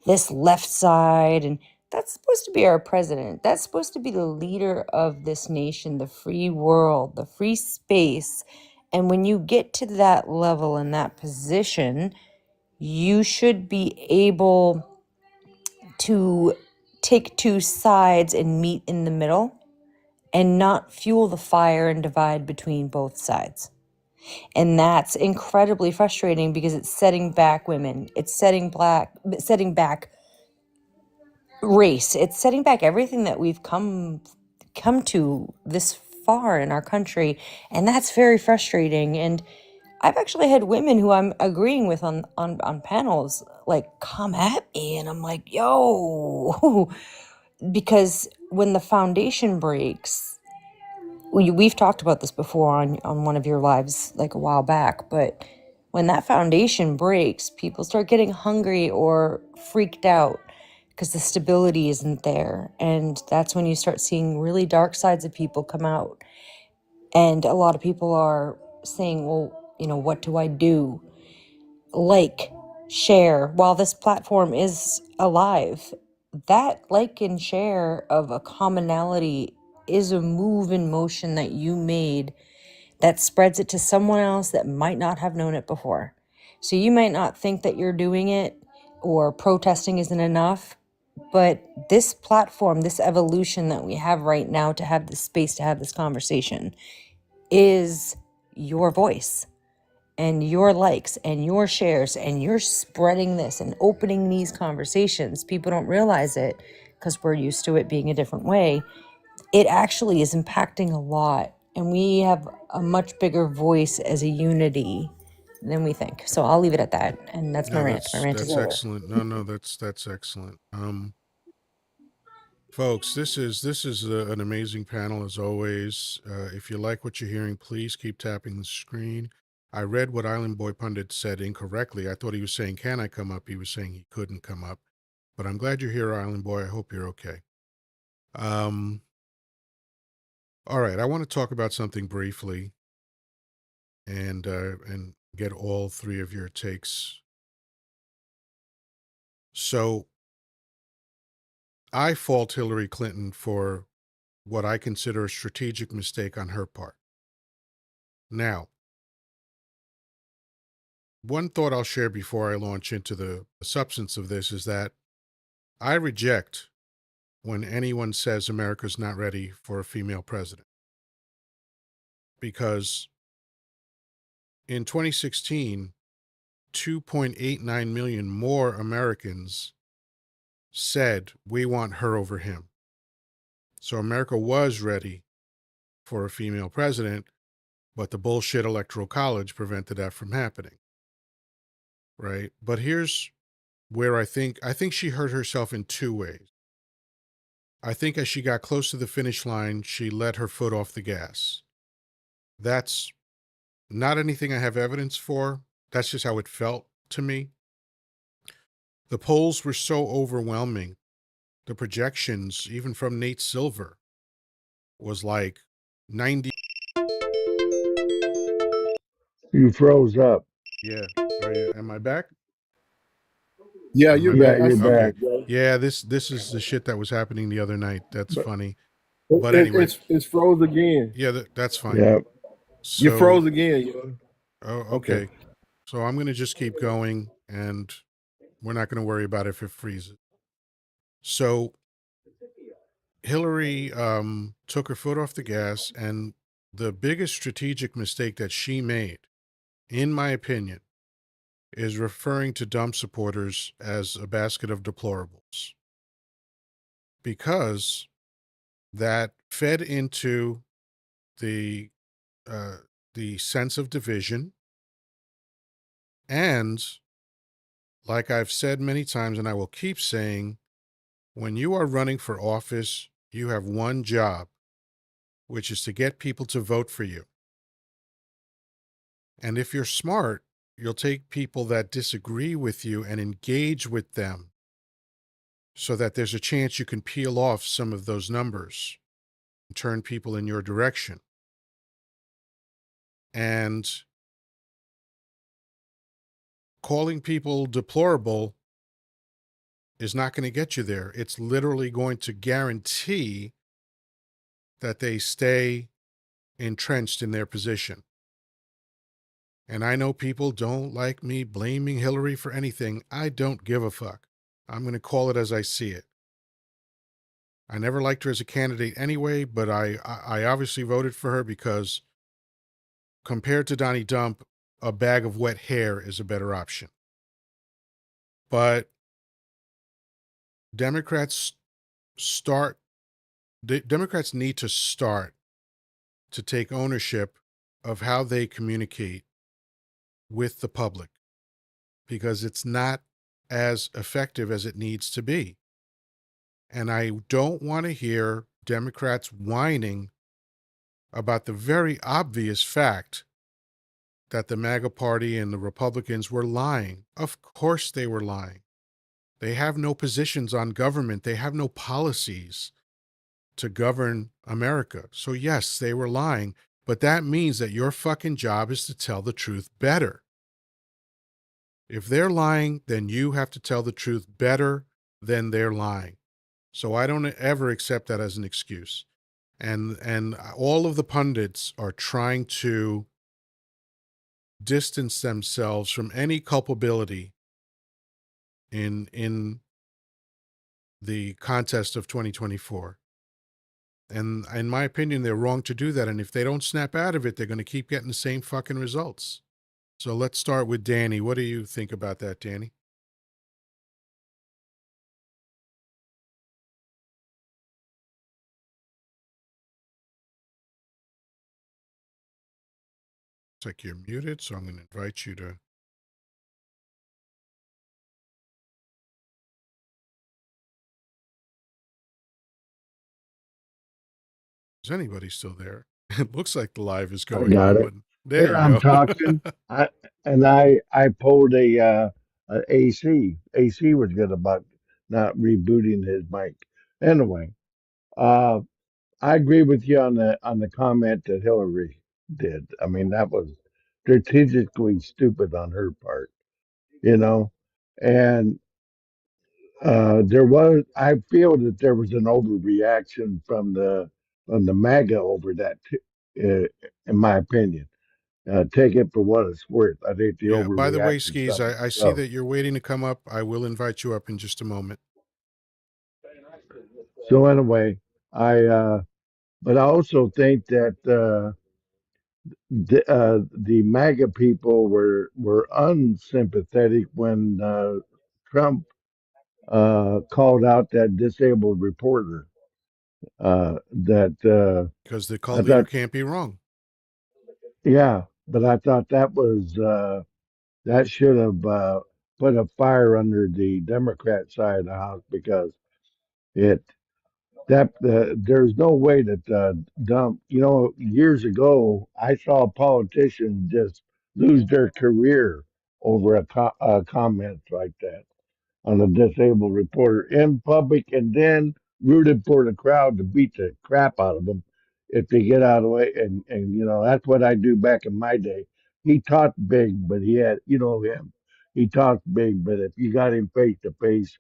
this left side, and that's supposed to be our president. That's supposed to be the leader of this nation, the free world, the free space. And when you get to that level and that position, you should be able to take two sides and meet in the middle and not fuel the fire and divide between both sides. And that's incredibly frustrating because it's setting back women. It's setting back race. It's setting back everything that we've come to this far in our country. And that's very frustrating. And I've actually had women who I'm agreeing with on panels like come at me, and I'm like, yo, because when the foundation breaks, we've talked about this before on one of your lives like a while back, but when that foundation breaks, people start getting hungry or freaked out because the stability isn't there. And that's when you start seeing really dark sides of people come out. And a lot of people are saying, well, what do I do? Like, share while this platform is alive. That like and share of a commonality is a move in motion that you made that spreads it to someone else that might not have known it before. So you might not think that you're doing it or protesting isn't enough, but this platform, this evolution that we have right now to have this space to have this conversation is your voice and your likes and your shares, and you're spreading this and opening these conversations. People don't realize it because we're used to it being a different way. It actually is impacting a lot, and we have a much bigger voice as a unity than we think. So I'll leave it at that, and that's my No, rant. My rant is that's over. excellent. No, that's excellent. Folks, this is an amazing panel as always. If you like what you're hearing, please keep tapping the screen. I read what Island Boy Pundit said incorrectly. I thought he was saying, "Can I come up?" He was saying he couldn't come up. But I'm glad you're here, Island Boy. I hope you're okay. Um, all right, I want to talk about something briefly, and get all three of your takes. So I fault Hillary Clinton for what I consider a strategic mistake on her part. Now, one thought I'll share before I launch into the substance of this is that I reject when anyone says America's not ready for a female president. Because in 2016, 2.89 million more Americans said we want her over him. So America was ready for a female president, but the bullshit electoral college prevented that from happening. Right? But here's where I think she hurt herself in two ways. I think as she got close to the finish line, she let her foot off the gas. That's not anything I have evidence for. That's just how it felt to me. The polls were so overwhelming. The projections, even from Nate Silver, was like 90. You froze up. Yeah. Am I back? Yeah, Am you're I Yeah, back? back. I you're see Okay. back. you, bro. Yeah, this is the shit that was happening the other night. That's But funny. it, But it, anyway, it's froze again. yeah, that's fine. Yeah. You So, froze again, yo. oh, Okay. okay. So I'm going to just keep going, and we're not going to worry about if it freezes. So Hillary took her foot off the gas, and the biggest strategic mistake that she made, in my opinion, is referring to Trump supporters as a basket of deplorables, because that fed into the uh, the sense of division. And like I've said many times, and I will keep saying, when you are running for office, you have one job, which is to get people to vote for you. And if you're smart, you'll take people that disagree with you and engage with them so that there's a chance you can peel off some of those numbers and turn people in your direction. And calling people deplorable is not going to get you there. It's literally going to guarantee that they stay entrenched in their position. And I know people don't like me blaming Hillary for anything. I don't give a fuck. I'm going to call it as I see it. I never liked her as a candidate anyway, but I obviously voted for her because compared to Donnie Dump, a bag of wet hair is a better option. But Democrats Democrats need to start to take ownership of how they communicate with the public, because it's not as effective as it needs to be. And I don't want to hear Democrats whining about the very obvious fact that the MAGA party and the Republicans were lying. Of course they were lying. They have no positions on government. They have no policies to govern America. So yes, they were lying, but that means that your fucking job is to tell the truth better. If they're lying, then you have to tell the truth better than they're lying. So I don't ever accept that as an excuse. And all of the pundits are trying to distance themselves from any culpability in the contest of 2024. And in my opinion, they're wrong to do that. And if they don't snap out of it, they're going to keep getting the same fucking results. So let's start with Danny. What do you think about that, Danny? Looks like you're muted, so I'm going to invite you to. Is anybody still there? It looks like the live is I going got on, it. but there Here you I'm go. talking. I pulled a AC. AC was good about not rebooting his mic. Anyway, uh, I agree with you on the comment that Hillary did. I mean, that was strategically stupid on her part, you know. And I feel that there was an overreaction from the MAGA over that, in my opinion. Take it for what it's worth. I think the Yeah, by the way, overreaction Skis, stuff is I see so. that you're waiting to come up. I will invite you up in just a moment. So anyway, but I also think that the MAGA people were unsympathetic when Trump called out that disabled reporter. That Because the I cult leader thought, can't be wrong. yeah, but I thought that should have put a fire under the Democrat side of the house because it there's no way that dump. You know, years ago, I saw politicians just lose their career over a comment like that on a disabled reporter in public, and then rooted for the crowd to beat the crap out of them if they get out of the way. And you know, that's what I do back in my day. He talked big, but he had, you know him. He talked big, but if you got him face to face,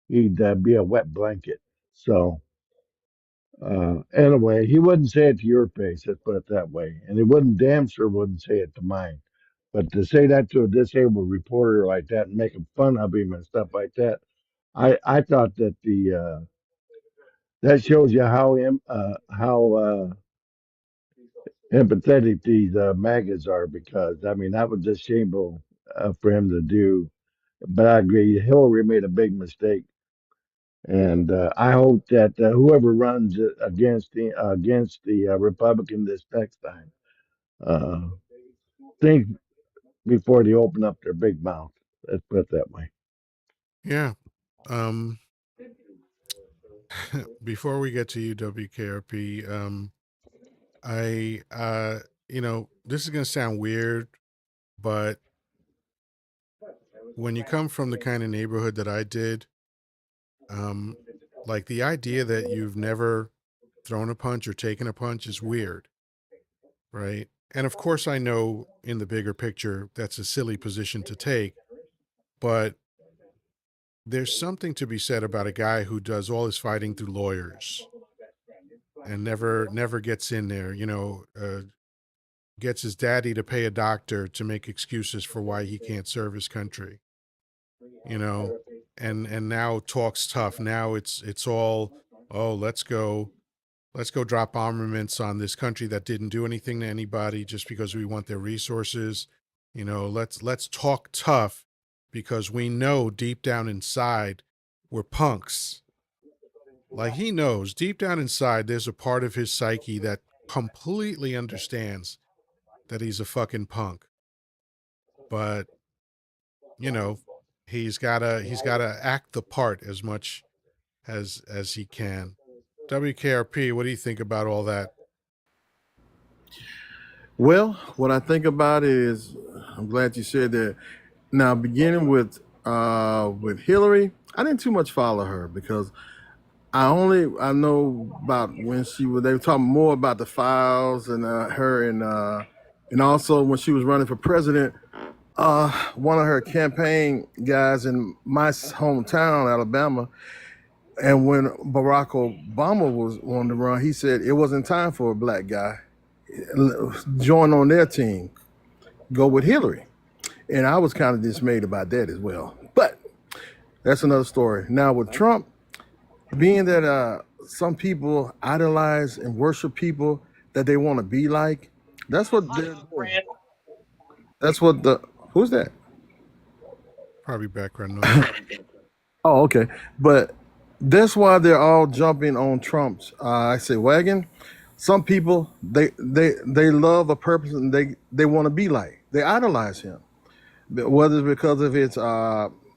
he'd be a wet blanket. So. Anyway, he wouldn't say it to your face, let's put it that way. And he wouldn't, damn sure wouldn't say it to mine. But to say that to a disabled reporter like that and making fun of him and stuff like that, I thought that that shows you how empathetic these maggots are, because I mean that was just shameful for him to do. But I agree, Hillary made a big mistake, and I hope that whoever runs against the Republican this next time uh, think before they open up their big mouth. Let's put it that way. Yeah. Um, before we get to you, WKRP, I, this is going to sound weird, but when you come from the kind of neighborhood that I did, um, like the idea that you've never thrown a punch or taken a punch is weird, right? And of course, I know in the bigger picture that's a silly position to take, but there's something to be said about a guy who does all his fighting through lawyers and never gets in there, gets his daddy to pay a doctor to make excuses for why he can't serve his country, you know, and now talks tough. Now it's all, oh, let's go drop armaments on this country that didn't do anything to anybody just because we want their resources. You know, let's talk tough because we know deep down inside we're punks. Like he knows deep down inside there's a part of his psyche that completely understands that he's a fucking punk. But, you know, he's gotta act the part as much as he can. WKRP, what do you think about all that? Well, what I think about is, I'm glad you said that. Now, beginning with Hillary, I didn't too much follow her because I know about when they were talking more about the files and her and also when she was running for president. One of her campaign guys in my hometown, Alabama, and when Barack Obama was on the run, he said it wasn't time for a black guy. Join on their team, go with Hillary. And I was kind of dismayed about that as well. But that's another story. Now with Trump, being that some people idolize and worship people that they want to be like, that's what they're doing. That's what who's that? Probably background noise. Oh, okay. But that's why they're all jumping on Trump's I say wagon. Some people they love a person they want to be like. They idolize him. Whether it's because of his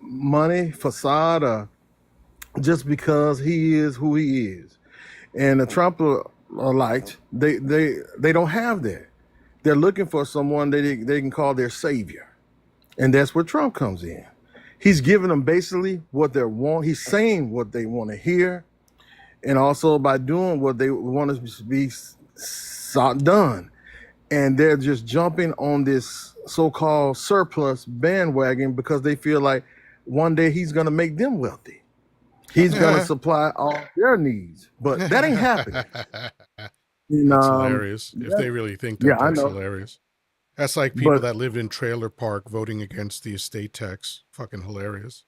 money, facade, or just because he is who he is. And the Trump liked, they don't have that. They're looking for someone they can call their savior. And that's where Trump comes in. He's giving them basically what they want. He's saying what they want to hear. And also by doing what they want to be done. And they're just jumping on this so-called surplus bandwagon because they feel like one day he's going to make them wealthy. He's going to supply all their needs. But that ain't happening. That's hilarious. If they really think that, that's I know. hilarious. That's like people that lived in trailer park voting against the estate tax. Fucking hilarious.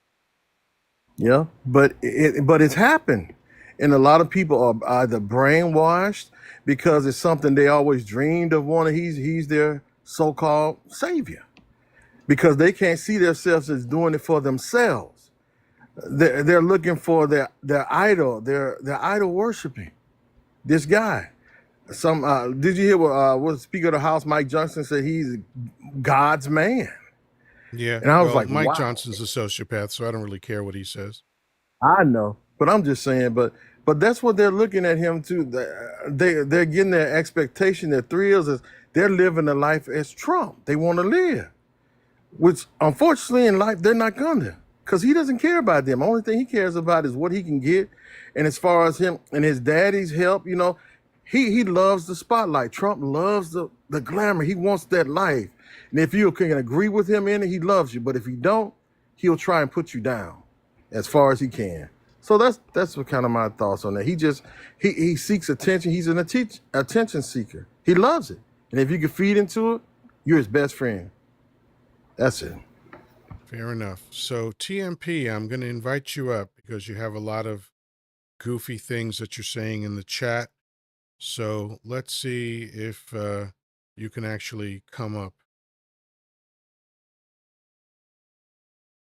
Yeah, but it's happened. And a lot of people are either brainwashed because it's something they always dreamed of wanting. He's their so-called savior because they can't see themselves as doing it for themselves. They're looking for their idol. They're idol worshiping this guy. Did you hear what Speaker of the House Mike Johnson said? He's God's man. Yeah, and I was like, Mike wow. Johnson's a sociopath, so I don't really care what he says. I know, but I'm just saying. But that's what they're looking at him too. They're getting their expectation, their thrills is they're living a life as Trump. They want to live, which unfortunately in life they're not gonna, because he doesn't care about them. Only thing he cares about is what he can get. And as far as him and his daddy's help, you know, he loves the spotlight. Trump loves the glamour. He wants that life. And if you can agree with him in it, he loves you. But if you don't, he'll try and put you down as far as he can. So that's what kind of my thoughts on that. He seeks attention. He's an attention seeker. He loves it. And if you can feed into it, you're his best friend. That's it. Fair enough. So TMP, I'm going to invite you up because you have a lot of goofy things that you're saying in the chat. So let's see if you can actually come up.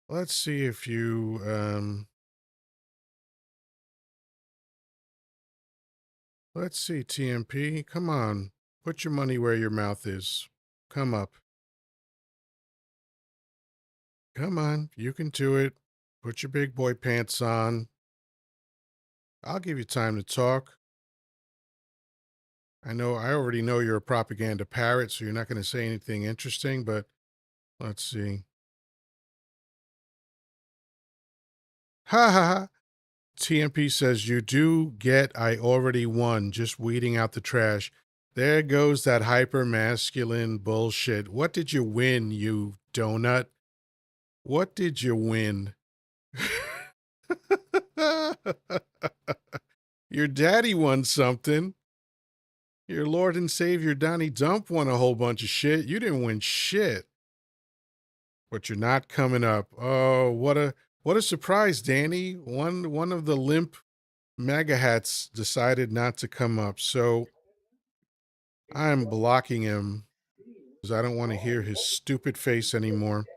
Let's see if you let's see, TMP. Come on. Put your money where your mouth is. Come up. Come on. You can do it. Put your big boy pants on. I'll give you time to talk. I already know you're a propaganda parrot, so you're not going to say anything interesting, but let's see. Ha ha ha. TMP says, you do get I already won, just weeding out the trash. There goes that hyper masculine bullshit. What did you win, you donut? What did you win? Your daddy won something. Your Lord and Savior Donnie Dump won a whole bunch of shit. You didn't win shit. But you're not coming up. Oh, what a surprise, Danny. One of the limp MAGA hats decided not to come up, so I'm blocking him because I don't want to hear his stupid face anymore.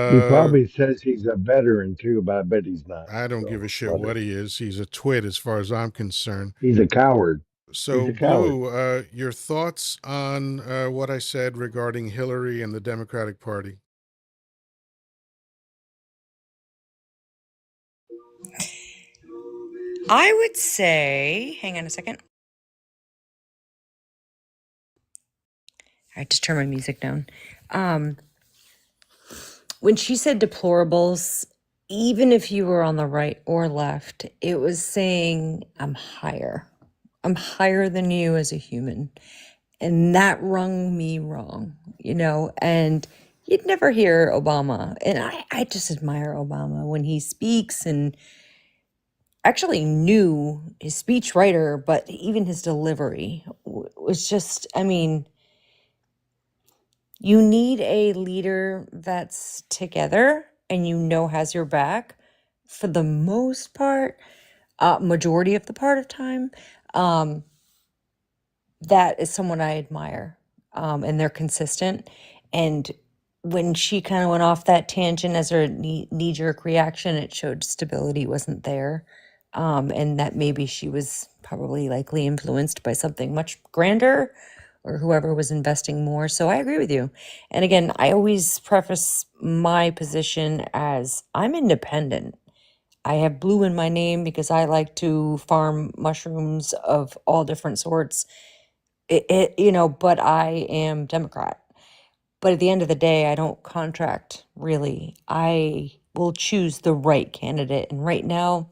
He Uh, probably says he's a veteran too, but I bet he's not. I don't give So a shit whatever. what he is. He's a twit as far as I'm concerned. He's a coward. He's So, a coward. Blue, your thoughts on what I said regarding Hillary and the Democratic Party? I would say, hang on a second. I had to turn my music down. When she said deplorables, even if you were on the right or left, it was saying, I'm higher. I'm higher than you as a human. And that rung me wrong, and you'd never hear Obama. And I just admire Obama when he speaks, and actually knew his speech writer, but even his delivery was just, I mean, you need a leader that's together and has your back for the most part, majority of the part of time. Um, that is someone I admire, and they're consistent. And when she kind of went off that tangent as her knee jerk reaction, it showed stability wasn't there, and that maybe she was probably likely influenced by something much grander or whoever was investing more. So I agree with you. And again, I always preface my position as I'm independent. I have blue in my name because I like to farm mushrooms of all different sorts. But I am Democrat. But at the end of the day, I don't contract really. I will choose the right candidate. And right now,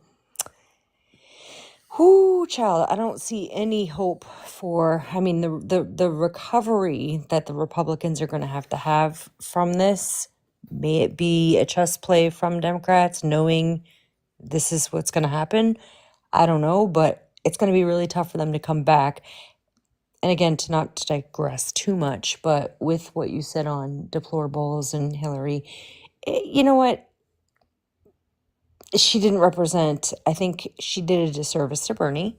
whoo, child, I don't see any hope for, I mean, the recovery that the Republicans are going to have from this. May it be a chess play from Democrats, knowing this is what's going to happen. I don't know, but it's going to be really tough for them to come back. And again, to not digress too much, but with what you said on deplorables and Hillary, you know what? She didn't represent, I think she did a disservice to Bernie,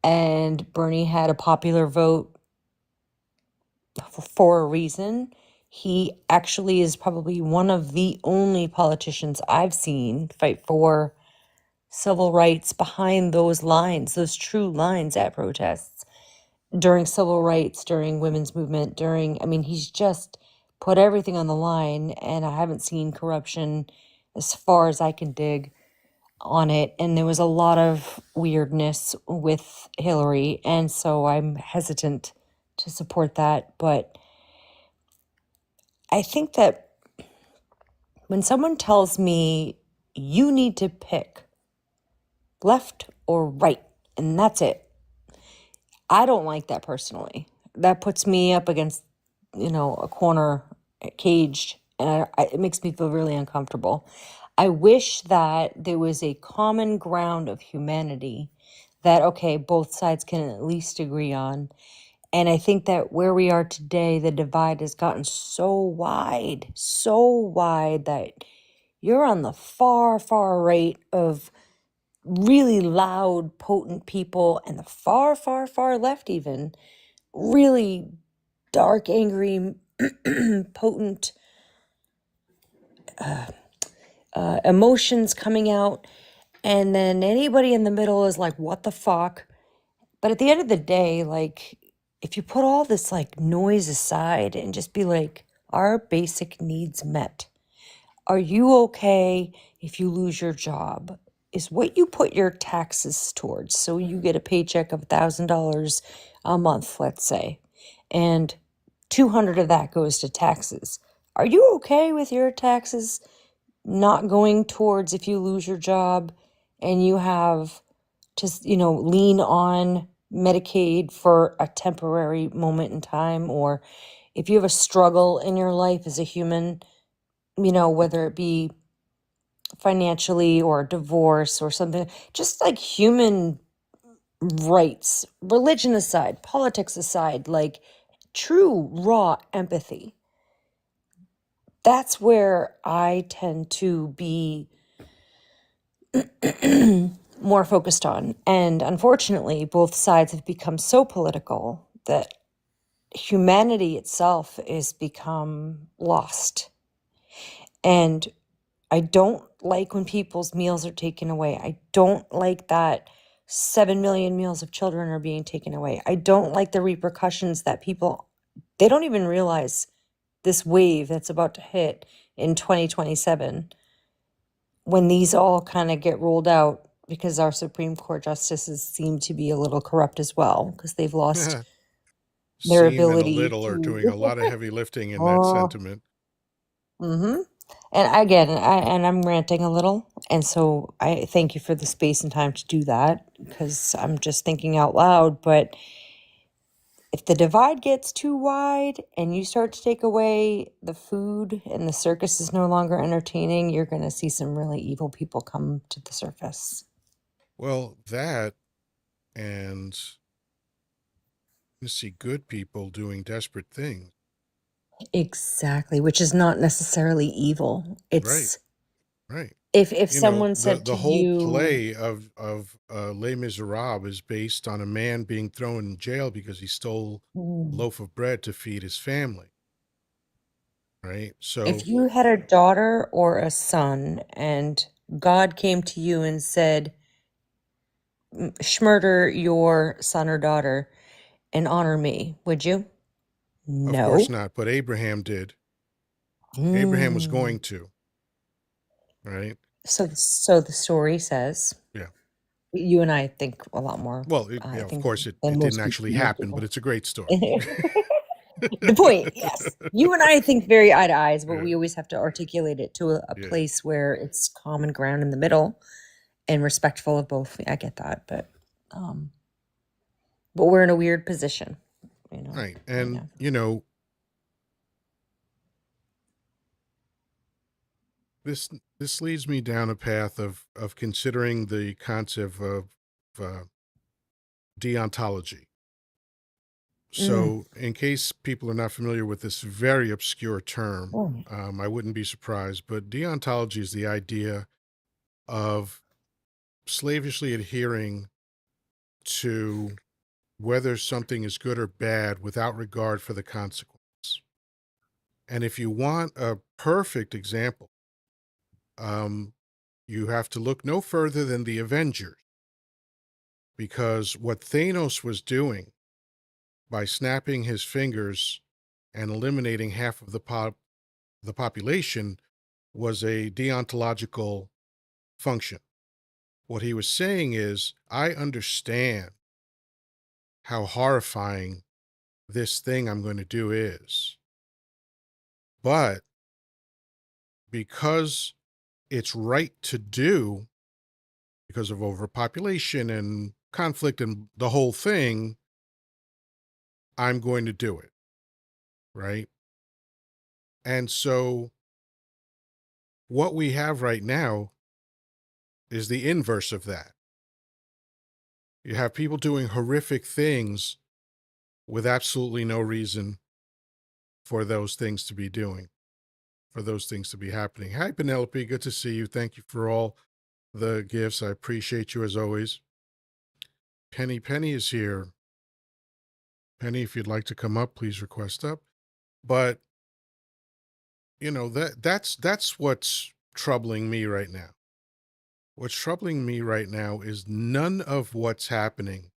and Bernie had a popular vote for a reason. He actually is probably one of the only politicians I've seen fight for civil rights behind those lines, those true lines at protests. During civil rights, during women's movement, he's just put everything on the line, and I haven't seen corruption as far as I can dig on it. And there was a lot of weirdness with Hillary, and so I'm hesitant to support that. But I think that when someone tells me you need to pick left or right, and that's it, I don't like that personally. That puts me up against, a corner, caged, and it makes me feel really uncomfortable. I wish that there was a common ground of humanity that, okay, both sides can at least agree on. And I think that where we are today, the divide has gotten so wide that you're on the far, far right of really loud, potent people, and the far, far, far left, even really dark, angry, potent emotions coming out. And then anybody in the middle is like, what the fuck? But at the end of the day, like, if you put all this like noise aside and just be like, our basic needs met. Are you okay if you lose your job? Is what you put your taxes towards. So you get a paycheck of $1,000 a month, let's say, and 200 of that goes to taxes. Are you okay with your taxes not going towards if you lose your job and you have to, lean on Medicaid for a temporary moment in time, or if you have a struggle in your life as a human, whether it be financially or divorce or something, just like human rights, religion aside, politics aside, like true raw empathy. That's where I tend to be more focused on. And unfortunately, both sides have become so political that humanity itself is become lost. And I don't like when people's meals are taken away. I don't like that 7 million meals of children are being taken away. I don't like the repercussions that people, they don't even realize this wave that's about to hit in 2027 when these all kind of get rolled out, because our Supreme Court justices seem to be a little corrupt as well because they've lost their Seem and a ability little are doing a to. lot of heavy lifting in that Oh, sentiment. mm-hmm. And again, I'm ranting a little, and so I thank you for the space and time to do that because I'm just thinking out loud. But if the divide gets too wide and you start to take away the food and the circus is no longer entertaining, you're going to see some really evil people come to the surface. Well, that and you see good people doing desperate things. Exactly, which is not necessarily evil. Right, It's right. if You know, someone the said to the whole you, play of Les Miserables is based on a man being thrown in jail because he stole a "Hmm, loaf of bread to feed his family, right? if So, you had a daughter or a son and God came to you and said, Schmurder your son or daughter and honor me, would you? of course No. not, but Abraham did. Abraham was Mm. going to, right? So the story says, Yeah. you and I think a lot more, Well, I yeah, of think, course it than didn't most actually most happen, but people. it's a great story. The point, yes. You and I think very eye to eyes, but Yeah, we always have to articulate it to a yeah. place where it's common ground in the middle and respectful of both. I get that, um, but we're in a weird position, Right. right And now. this this leads me down a path of considering the concept of uh, deontology. Mm. So, in case people are not familiar with this very obscure term, Oh, I wouldn't be surprised, but deontology is the idea of slavishly adhering to whether something is good or bad without regard for the consequence. And if you want a perfect example, um, you have to look no further than the Avengers, because what Thanos was doing by snapping his fingers and eliminating half of the population was a deontological function. What he was saying is, I understand how horrifying this thing I'm going to do is, but because it's right to do, because of overpopulation and conflict and the whole thing, I'm going to do it, right? And so what we have right now is the inverse of that. You have people doing horrific things with absolutely no reason for those things to be doing, for those things to be happening. Hi, Penelope. Good to see you. Thank you for all the gifts. I appreciate you as always. Penny is here. Penny, if you'd like to come up, please request up. But that's what's troubling me right now. What's troubling me right now is none of what's happening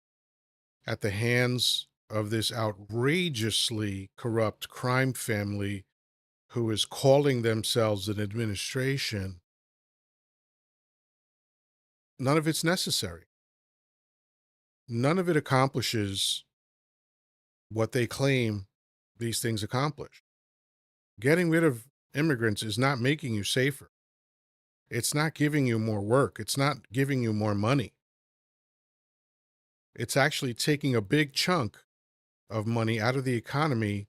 at the hands of this outrageously corrupt crime family who is calling themselves an administration. None of it's necessary. None of it accomplishes what they claim these things accomplish. Getting rid of immigrants is not making you safer. It's not giving you more work. It's not giving you more money. It's actually taking a big chunk of money out of the economy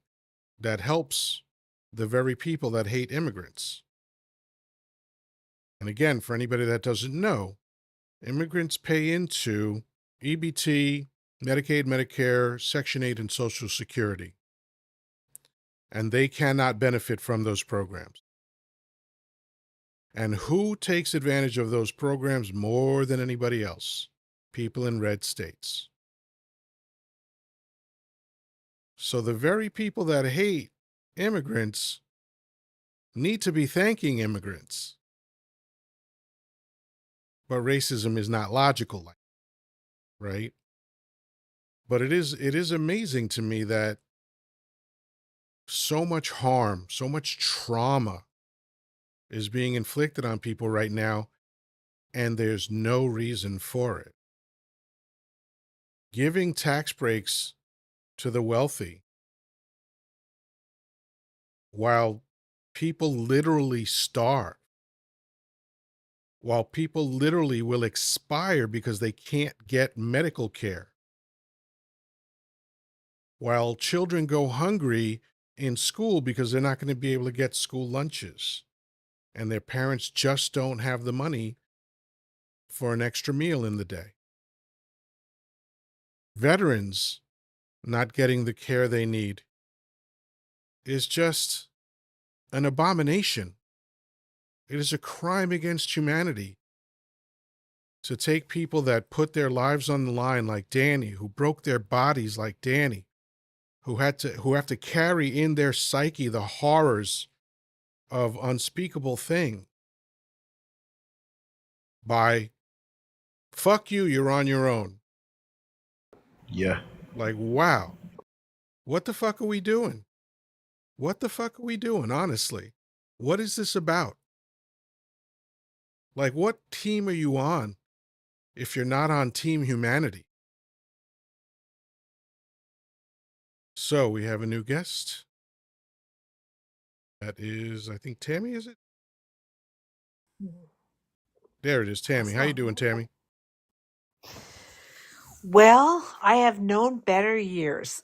that helps the very people that hate immigrants. And again, for anybody that doesn't know, immigrants pay into EBT, Medicaid, Medicare, Section 8, and Social Security, and they cannot benefit from those programs. And who takes advantage of those programs more than anybody else? People in red states. So the very people that hate immigrants need to be thanking immigrants. But racism is not logical, right? But it is amazing to me that so much harm, so much trauma is being inflicted on people right now, and there's no reason for it. Giving tax breaks to the wealthy while people literally starve, while people literally will expire because they can't get medical care, while children go hungry in school because they're not going to be able to get school lunches, and their parents just don't have the money for an extra meal in the day. Veterans not getting the care they need is just an abomination. It is a crime against humanity to take people that put their lives on the line like Danny, who broke their bodies like Danny, who have to carry in their psyche the horrors of unspeakable thing by fuck you, you're on your own. Yeah. Like, wow. What the fuck are we doing? What the fuck are we doing, honestly? What is this about? Like, what team are you on if you're not on Team Humanity? So we have a new guest. That is, I think, Tammy, is it? There it is, Tammy. How you doing, Tammy? Well, I have known better years.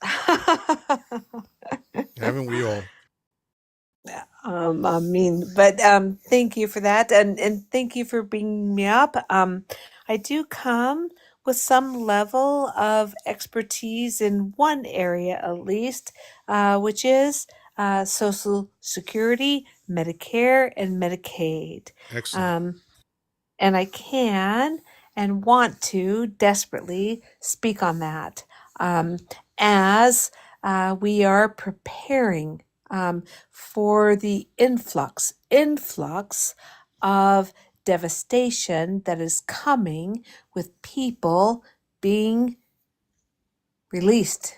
Haven't we all? Thank you for that, and thank you for bringing me up. I do come with some level of expertise in one area at least, which is Social Security, Medicare, and Medicaid. Excellent. And I can and want to desperately speak on that um, as we are preparing for the influx of devastation that is coming with people being released.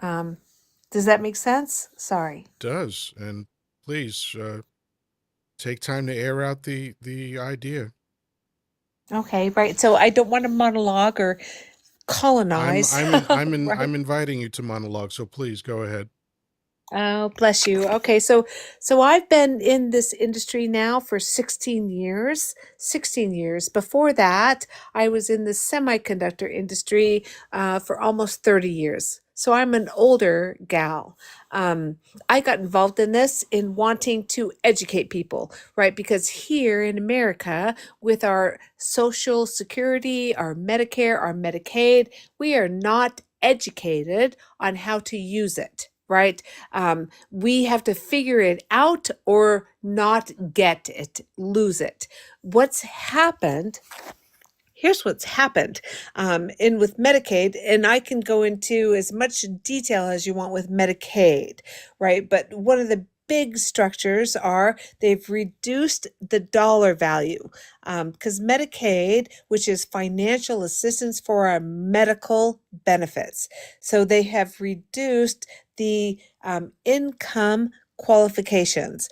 Does that make sense? Sorry. Does. And please take time to air out the idea. Okay, right. So I don't want to monologue or colonize. Right. I'm inviting you to monologue, so please go ahead. Oh, bless you. Okay, so I've been in this industry now for 16 years. 16 years. Before that, I was in the semiconductor industry for almost 30 years. So I'm an older gal. I got involved in this in wanting to educate people, right? Because here in America, with our Social Security, our Medicare, our Medicaid, we are not educated on how to use it, right? We have to figure it out or not get it, lose it. What's happened? Here's what's happened in with Medicaid, and I can go into as much detail as you want with Medicaid, right? But one of the big structures are they've reduced the dollar value because Medicaid, which is financial assistance for our medical benefits, so they have reduced the income qualifications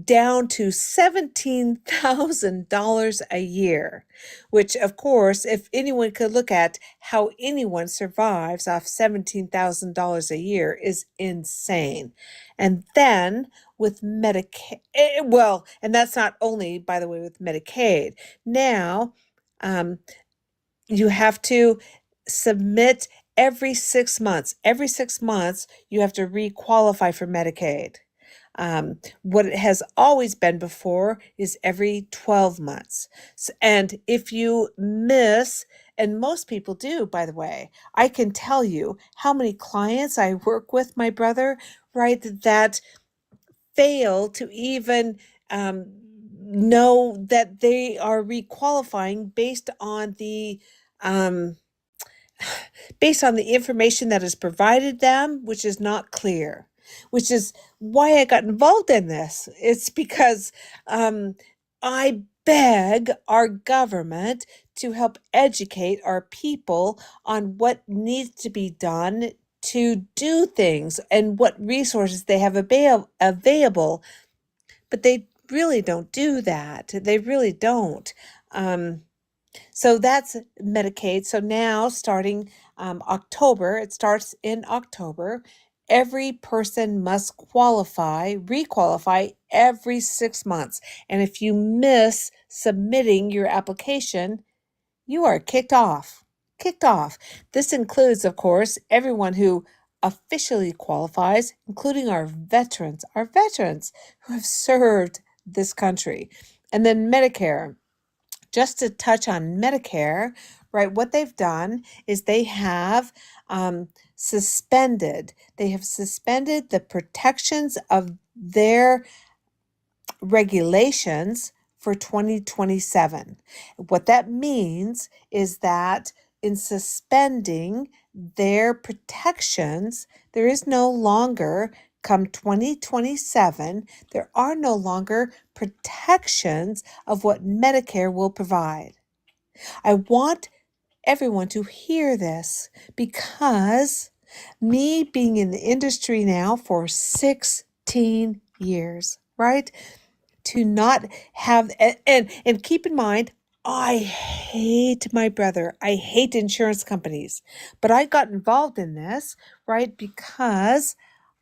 down to $17,000 a year, which of course, if anyone could look at how anyone survives off $17,000 a year is insane. And then with Medicaid, well, and that's not only, by the way, with Medicaid. Now, you have to submit every 6 months. Every 6 months, you have to re-qualify for Medicaid. What it has always been before is every 12 months. And if you miss, and most people do, by the way, I can tell you how many clients I work with, my brother, right, that fail to even know that they are requalifying um, based on the information that is provided them, which is not clear, which is why I got involved in this. It's because I beg our government to help educate our people on what needs to be done to do things and what resources they have available, but they really don't do that. They really don't. So that's Medicaid. So now, starting October, it starts in October. Every person must requalify every 6 months. And if you miss submitting your application, you are kicked off. Kicked off. This includes, of course, everyone who officially qualifies, including our veterans who have served this country. And then Medicare. Just to touch on Medicare, right? What they've done is they have suspended the protections of their regulations for 2027. What that means is that in suspending their protections, there is no longer, come 2027, there are no longer protections of what Medicare will provide. I want everyone to hear this because me being in the industry now for 16 years, right? To not have and keep in mind, I hate my brother. I hate insurance companies. But I got involved in this, right? Because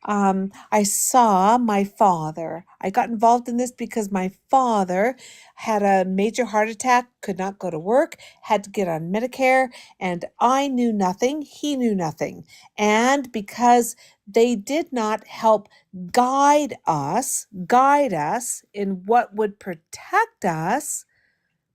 I saw my father. I got involved in this because my father had a major heart attack, could not go to work, had to get on Medicare, and I knew nothing. He knew nothing. And because they did not help guide us in what would protect us,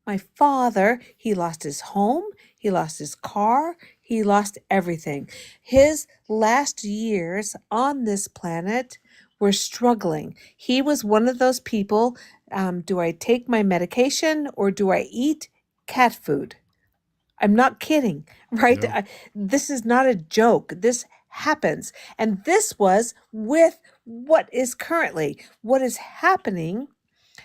my father, he lost his home, he lost his car, he lost everything. His last years on this planet were struggling. He was one of those people, do I take my medication or do I eat cat food? I'm not kidding, right? Yeah. This is not a joke. This happens. And this was with what is happening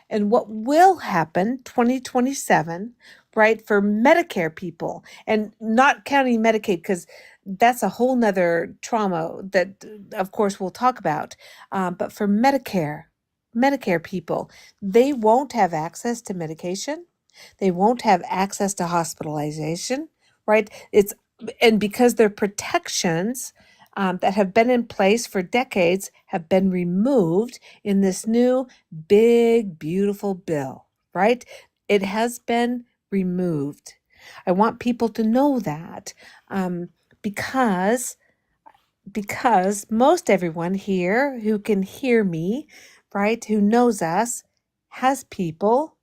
and what will happen 2027, right, for Medicare people, and not counting Medicaid, because that's a whole nother trauma that, of course, we'll talk about. But for Medicare people, they won't have access to medication. They won't have access to hospitalization, right? And because their protections that have been in place for decades have been removed in this new big, beautiful bill, right? It has been removed. I want people to know that um, because most everyone here who can hear me, right, who knows us, has people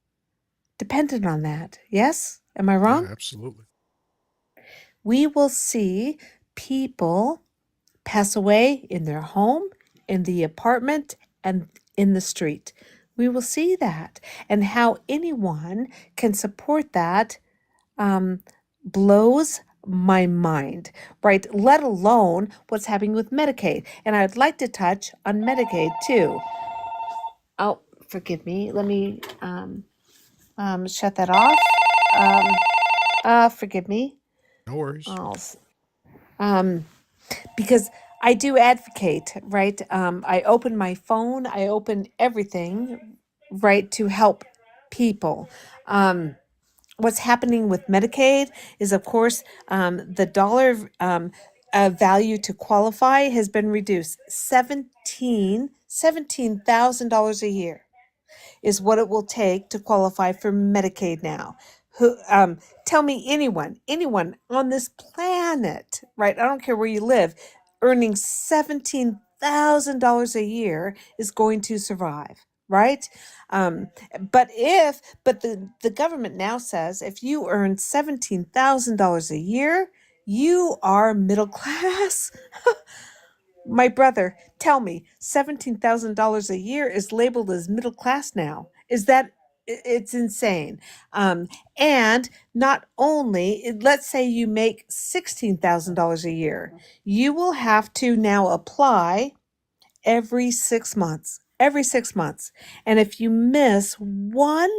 dependent on that. Yes? Am I Yeah, wrong? absolutely. We will see people pass away in their home, in the apartment, and in the street. We will see that. And how anyone can support that blows my mind, right? Let alone what's happening with Medicaid. And I'd like to touch on Medicaid too. Oh, forgive me. Let me shut that off. Forgive me. No worries. I'll, because I do advocate, right? I open my phone, I open everything, right, to help people. What's happening with Medicaid is, of course, the dollar value to qualify has been reduced $17,000 a year is what it will take to qualify for Medicaid now. Who tell me anyone on this planet, right? I don't care where you live, earning $17,000 a year is going to survive, right? But the government now says if you earn $17,000 a year, you are middle class. My brother, tell me, $17,000 a year is labeled as middle class now. Is that It's insane. And not only, let's say you make $16,000 a year, you will have to now apply every 6 months. Every 6 months. And if you miss one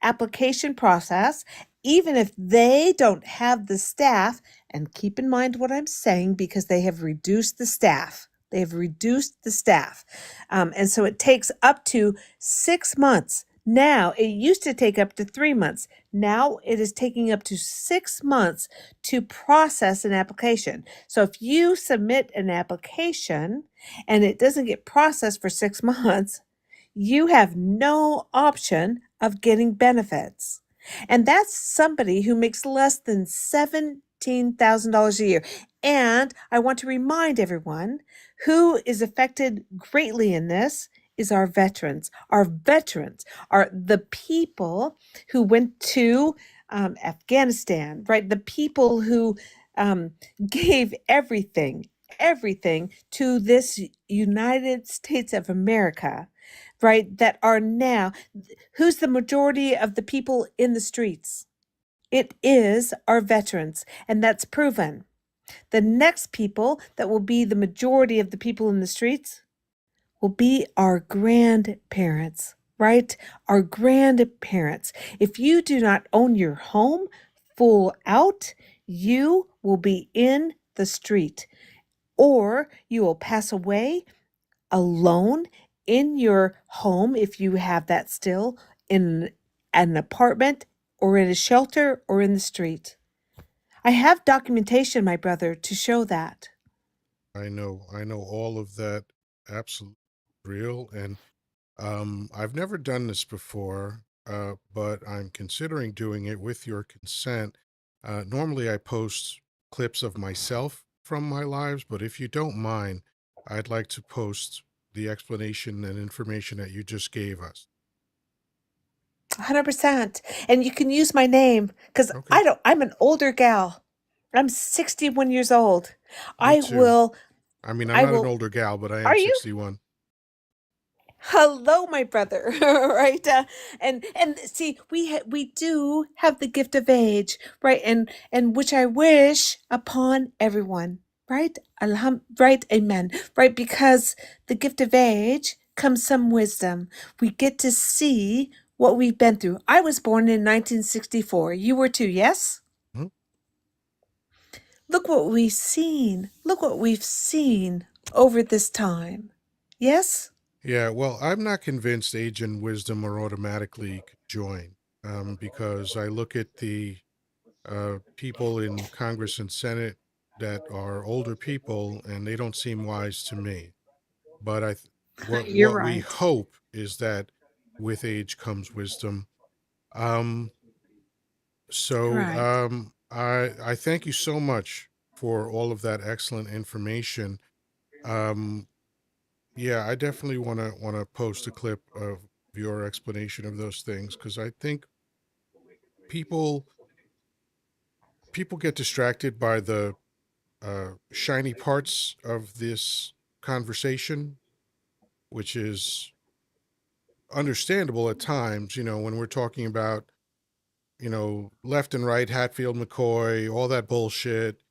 application process, even if they don't have the staff, and keep in mind what I'm saying because they have reduced the staff. They have reduced the staff. And so it takes up to 6 months. Now, it used to take up to 3 months. Now it is taking up to 6 months to process an application. So if you submit an application and it doesn't get processed for 6 months, you have no option of getting benefits. And that's somebody who makes less than $17,000 a year. And I want to remind everyone who is affected greatly in this is our veterans. Our veterans are the people who went to Afghanistan, right? The people who gave everything to this United States of America, right? That are now, who's the majority of the people in the streets? It is our veterans, and that's proven. The next people that will be the majority of the people in the streets will be our grandparents, right? Our grandparents. If you do not own your home full out, you will be in the street, or you will pass away alone in your home if you have that still, in an apartment or in a shelter or in the street. I have documentation, my brother, to show that. I know all of that, absolutely real. And I've never done this before, but I'm considering doing it with your consent. Normally, I post clips of myself from my lives, but if you don't mind, I'd like to post the explanation and information that you just gave us. 100%. And you can use my name because Okay, I'm an older gal. I'm 61 years old. me I too. will, I mean, I'm I not an will, older gal, but I am are you? 61. Hello, my brother. Right? And see, we do have the gift of age, right? And which I wish upon everyone, right? Right? Amen. Right? Because the gift of age comes some wisdom. We get to see what we've been through. I was born in 1964. You were too, yes? Mhm. Look what we've seen. Look what we've seen over this time. Yes? Yeah, well, I'm not convinced age and wisdom are automatically conjoined, because I look at the people in Congress and Senate that are older people, and they don't seem wise to me. But You're what we right. hope is that with age comes wisdom. Um, so Right. I thank you so much for all of that excellent information. Um, yeah, I definitely want to post a clip of your explanation of those things because I think people people get distracted by the shiny parts of this conversation, which is understandable at times, when we're talking about, left and right, Hatfield, McCoy, all that bullshit.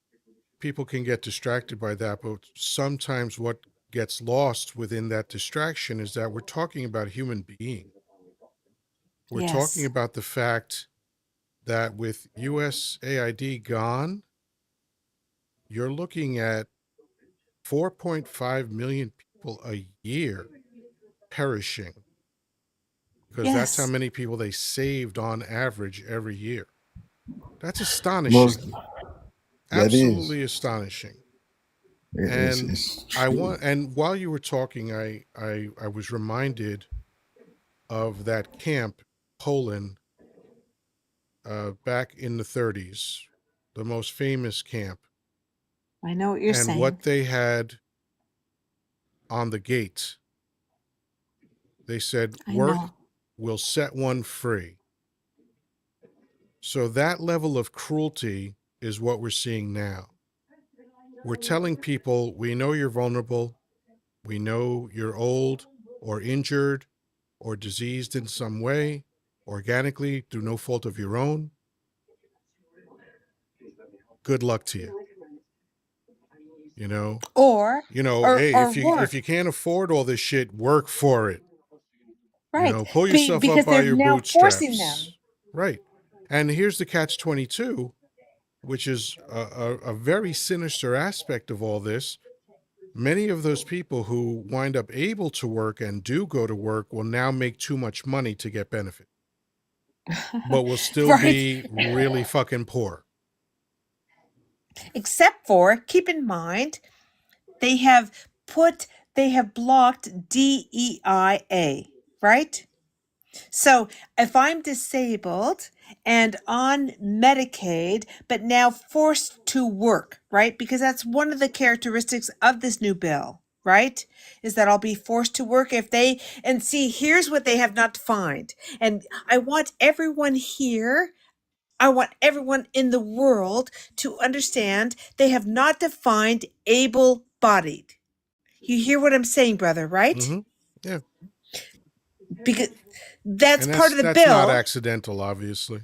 People can get distracted by that. But sometimes what gets lost within that distraction is that we're talking about human being. We're talking Yes. about the fact that with USAID gone, you're looking at 4.5 million people a year perishing because that's how Yes. many people they saved on average every year. That's Most astonishing. that is. Absolutely astonishing. And It's I true. want and while you were talking, I was reminded of that camp Poland back in the 30s, the most famous camp, I know what you're and saying. what they had on the gate. They said, I "Work know. will set one free." So that level of cruelty is what we're seeing now. We're telling people, we know you're vulnerable, we know you're old or injured or diseased in some way, organically through no fault of your own, good luck to you. You know, Or hey, or if work. you can't afford all this shit, work for it. Right. Pull yourself up Because by they're your now forcing them. bootstraps. Right. And here's the catch 22, which is a very sinister aspect of all this. Many of those people who wind up able to work and do go to work will now make too much money to get benefit, but will still Right. be really fucking poor. Except for, keep in mind, they have blocked DEIA, right? So if I'm disabled and on Medicaid, but now forced to work, right? Because that's one of the characteristics of this new bill, right? Is that I'll be forced to work if they, and see, here's what they have not defined. And I want everyone here, I want everyone in the world to understand they have not defined able bodied. You hear what I'm saying, brother, right? Mm-hmm. Yeah. Because that's And part of the that's not bill. accidental, obviously.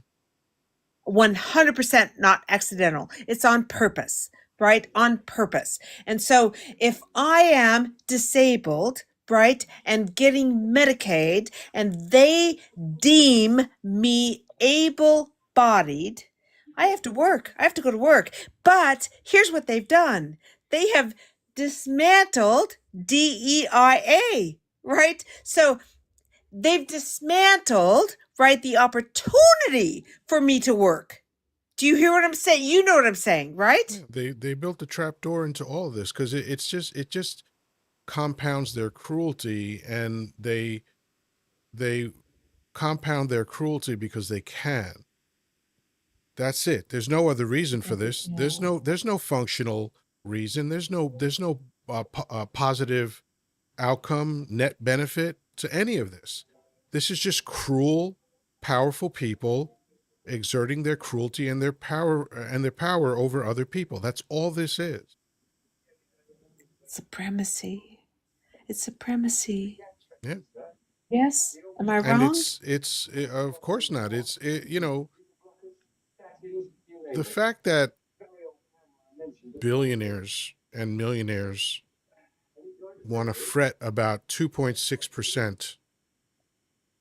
100% not accidental. It's on purpose, right? On purpose. And so if I am disabled, right, and getting Medicaid, and they deem me able bodied, I have to work. I have to go to work. But here's what they've done they have dismantled DEIA, right? So they've dismantled, right, the opportunity for me to work. Do you hear what I'm saying? You know what I'm saying, right? Yeah, they built a trap door into all of this because it just compounds their cruelty, and they compound their cruelty because they can. That's it. There's no other reason for this. There's no functional reason. There's no positive outcome, net benefit to any of this. This is just cruel, powerful people exerting their cruelty and their power over other people. That's all this is. Supremacy. It's supremacy. Yeah. Yes? Am I And wrong? of course not. The fact that billionaires and millionaires want to fret about 2.6%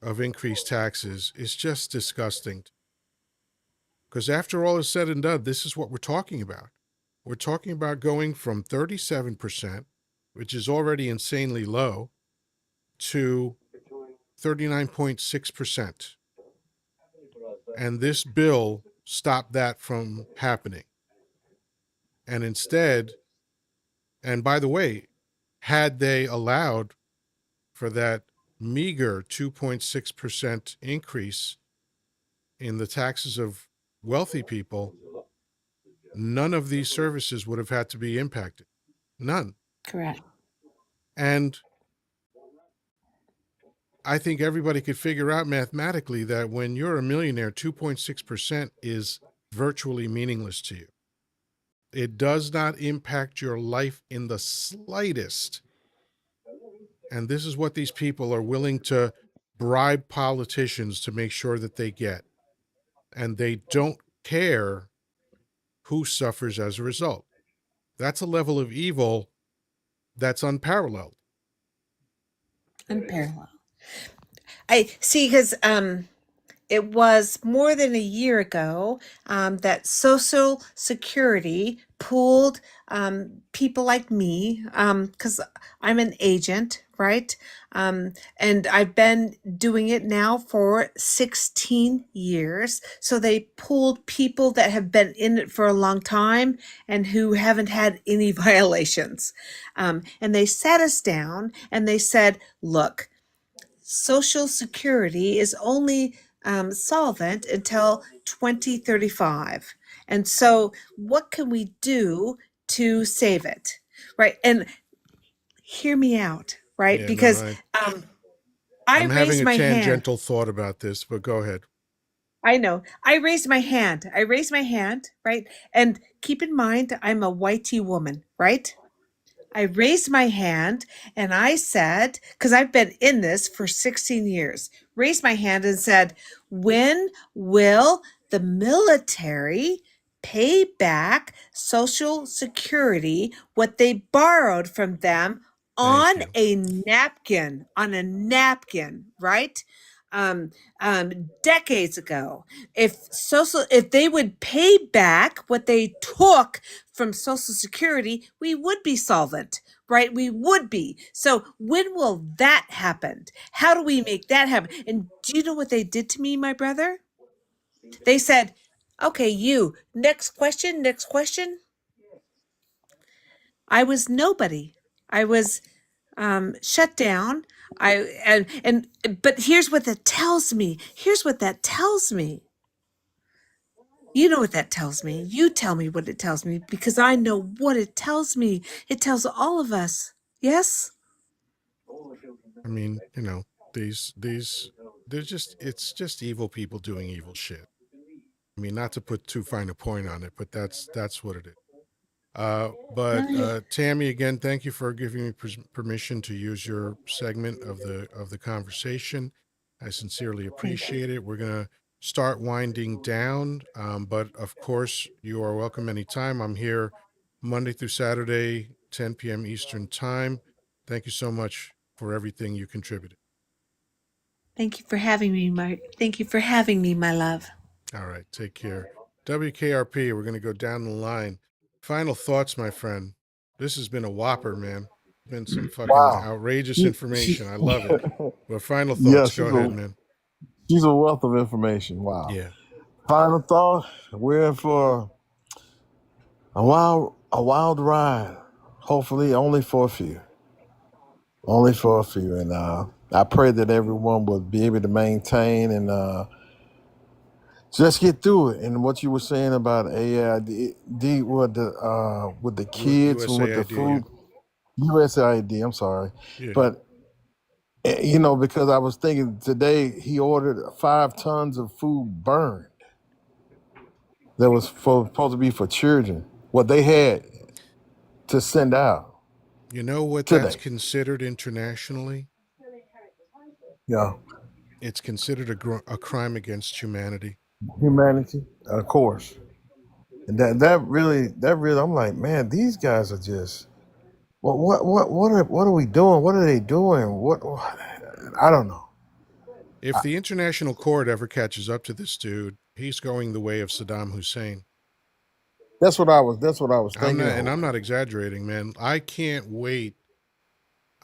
of increased taxes is just disgusting. Because after all is said and done, this is what we're talking about. We're talking about going from 37%, which is already insanely low, to 39.6%. And this bill stopped that from happening. And instead, and by the way, had they allowed for that meager 2.6% increase in the taxes of wealthy people, none of these services would have had to be impacted. None. Correct. And I think everybody could figure out mathematically that when you're a millionaire, 2.6% is virtually meaningless to you. It does not impact your life in the slightest. And this is what these people are willing to bribe politicians to make sure that they get. And they don't care who suffers as a result. That's a level of evil that's unparalleled. Unparalleled. I see, because it was more than a year ago that Social Security pulled people like me, because I'm an agent, right? And I've been doing it now for 16 years. So they pulled people that have been in it for a long time and who haven't had any violations. And they sat us down and they said, look, Social Security is only solvent until 2035. And so, what can we do to save it? Right. And hear me out, right? Yeah, Because no, I I'm having raised a my hand. tangential thought about this, but go ahead. I know. I raised my hand. I raised my hand, right? And keep in mind, I'm a whitey woman, right? I raised my hand and I said, because I've been in this for 16 years, raised my hand and said, when will the military pay back Social Security what they borrowed from them Thank on you. a napkin, right? Decades ago, if they would pay back what they took from Social Security, we would be solvent, right? We would be. So when will that happen? How do we make that happen? And do you know what they did to me, my brother? They said, okay, you, next question, next question. I was nobody. I was shut down. But here's what that tells me. Here's what that tells me. You know what that tells me. You tell me what it tells me because I know what it tells me. It tells all of us. Yes? I mean, you know, they're just, it's just evil people doing evil shit. I mean, not to put too fine a point on it, but that's what it is. Tammy, again, thank you for giving me permission to use your segment of the conversation. I sincerely appreciate it. We're gonna start winding down, but of course, you are welcome anytime. I'm here Monday through Saturday, 10 p.m. Eastern time. Thank you so much for everything you contributed. Thank you for having me, my love. All right, take care. WKRP, we're gonna go down the line. Final thoughts, my friend. This has been a whopper, man. Been some fucking Wow. outrageous She, information. I love it. But final yeah, thoughts. Go ahead, man. she's a wealth of information. Wow. Yeah. Final thought: we're in for a wild ride. Hopefully, only for a few. Only for a few, and I pray that everyone will be able to maintain and just get through it. And what you were saying about AID with the kids and with the USAID, yeah. food, USAID. I'm sorry, Yeah. but because I was thinking today he ordered 5 tons of food burned that was supposed to be for children. What they had to send out You know what that's today. considered internationally? Yeah, It's considered a crime against humanity. humanity, of course. And that really, I'm like, man, these guys are just. What are we doing? What are they doing? What I don't know. If the international court ever catches up to this dude, he's going the way of Saddam Hussein. That's what I was thinking. I'm not exaggerating, man. I can't wait.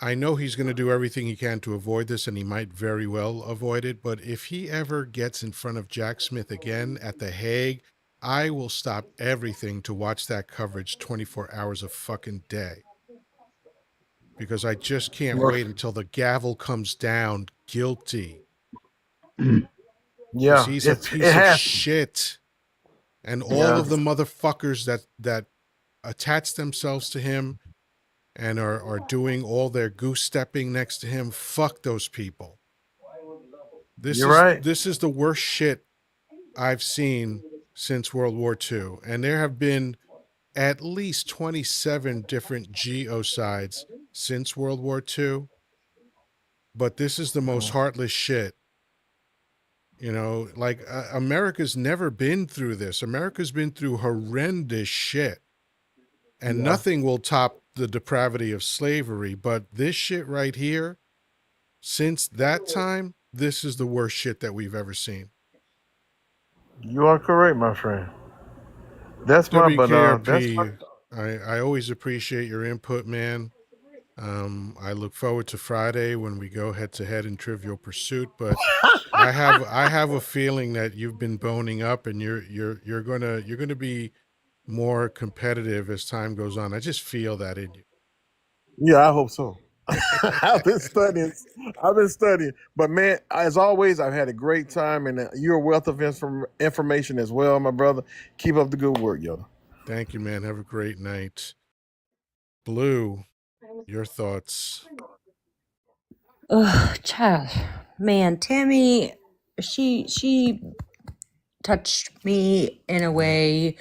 I know he's going to do everything he can to avoid this, and he might very well avoid it. But if he ever gets in front of Jack Smith again at The Hague, I will stop everything to watch that coverage 24 hours a fucking day. Because I just can't wait until the gavel comes down guilty. Because Yeah, he's a it piece of has. shit. And all Yeah, of the motherfuckers that attach themselves to him and are doing all their goose stepping next to him, fuck those people. you're right. This is the worst shit I've seen since World War II. And there have been at least 27 different genocides since World War II. But this is the most heartless shit. You know, like America's never been through this. America's been through horrendous shit. And nothing will top the depravity of slavery. But this shit right here, since that time, this is the worst shit that we've ever seen. You are correct, my friend. That's my WKRP, I always appreciate your input, man. I look forward to Friday when we go head to head in Trivial Pursuit, but I have a feeling that you've been boning up and you're gonna be more competitive as time goes on. I just feel that in you. Yeah, I hope so. I've been studying. But man, as always, I've had a great time, and you're a wealth of information as well, my brother. Keep up the good work, Yoddah. Thank you, man. Have a great night. Blue, your thoughts. Ugh, child, man, Tammy, she touched me in a way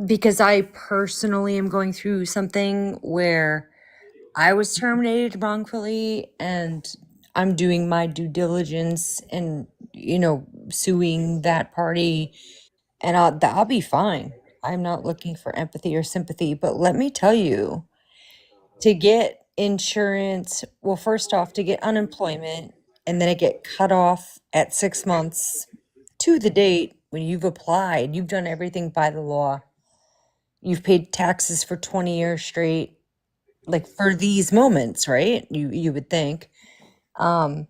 because I personally am going through something where I was terminated wrongfully, and I'm doing my due diligence and, suing that party, and I'll be fine. I'm not looking for empathy or sympathy, but let me tell you, to get insurance, well, first off, to get unemployment, and then it get cut off at 6 months to the date when you've applied, you've done everything by the law. You've paid taxes for 20 years straight, like for these moments, right? You would think. Um,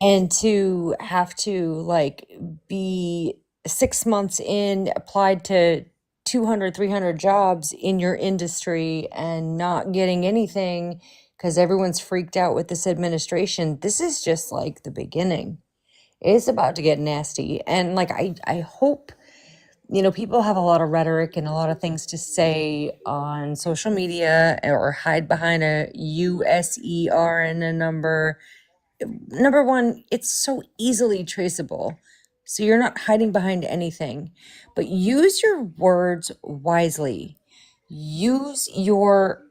and to have to like be 6 months in, applied to 200, 300 jobs in your industry and not getting anything because everyone's freaked out with this administration. This is just like the beginning. It's about to get nasty. And like I hope, people have a lot of rhetoric and a lot of things to say on social media or hide behind a USER and a number. Number one, it's so easily traceable. So you're not hiding behind anything, but use your words wisely. Use your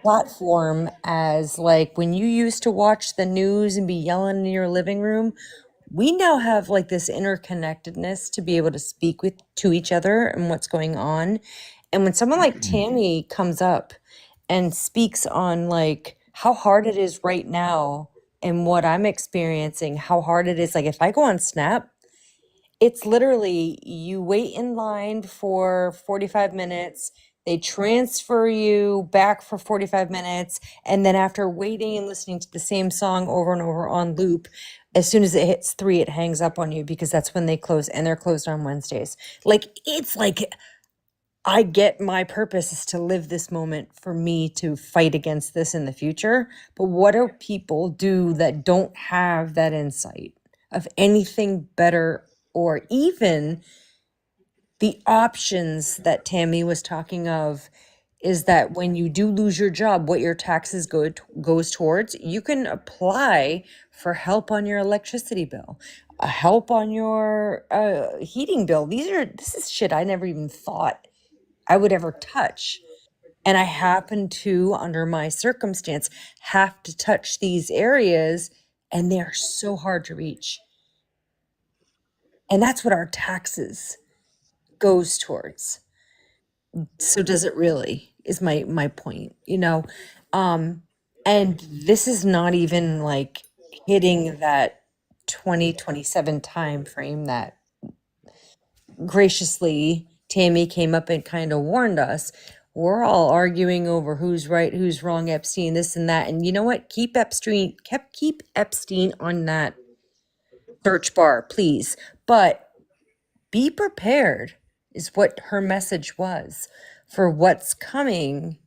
platform as like when you used to watch the news and be yelling in your living room. We now have like this interconnectedness to be able to speak with to each other and what's going on. And when someone like Tammy comes up and speaks on like how hard it is right now and what I'm experiencing, how hard it is. Like if I go on Snap, it's literally you wait in line for 45 minutes, they transfer you back for 45 minutes, and then after waiting and listening to the same song over and over on loop, as soon as it hits 3, it hangs up on you because that's when they close, and they're closed on Wednesdays. Like it's like I get my purpose is to live this moment for me to fight against this in the future. But what do people do that don't have that insight of anything better or even the options that Tammy was talking of? Is that when you do lose your job, what your taxes goes towards, you can apply for help on your electricity bill, help on your heating bill. This is shit I never even thought I would ever touch. And I happen to, under my circumstance, have to touch these areas, and they're so hard to reach. And that's what our taxes goes towards. So does it really, is my point, and this is not even like hitting that 2027 time frame that graciously Tammy came up and kind of warned us. We're all arguing over who's right, who's wrong, Epstein, this and that. And you know what? Keep Epstein on that search bar, please. But be prepared is what her message was for what's coming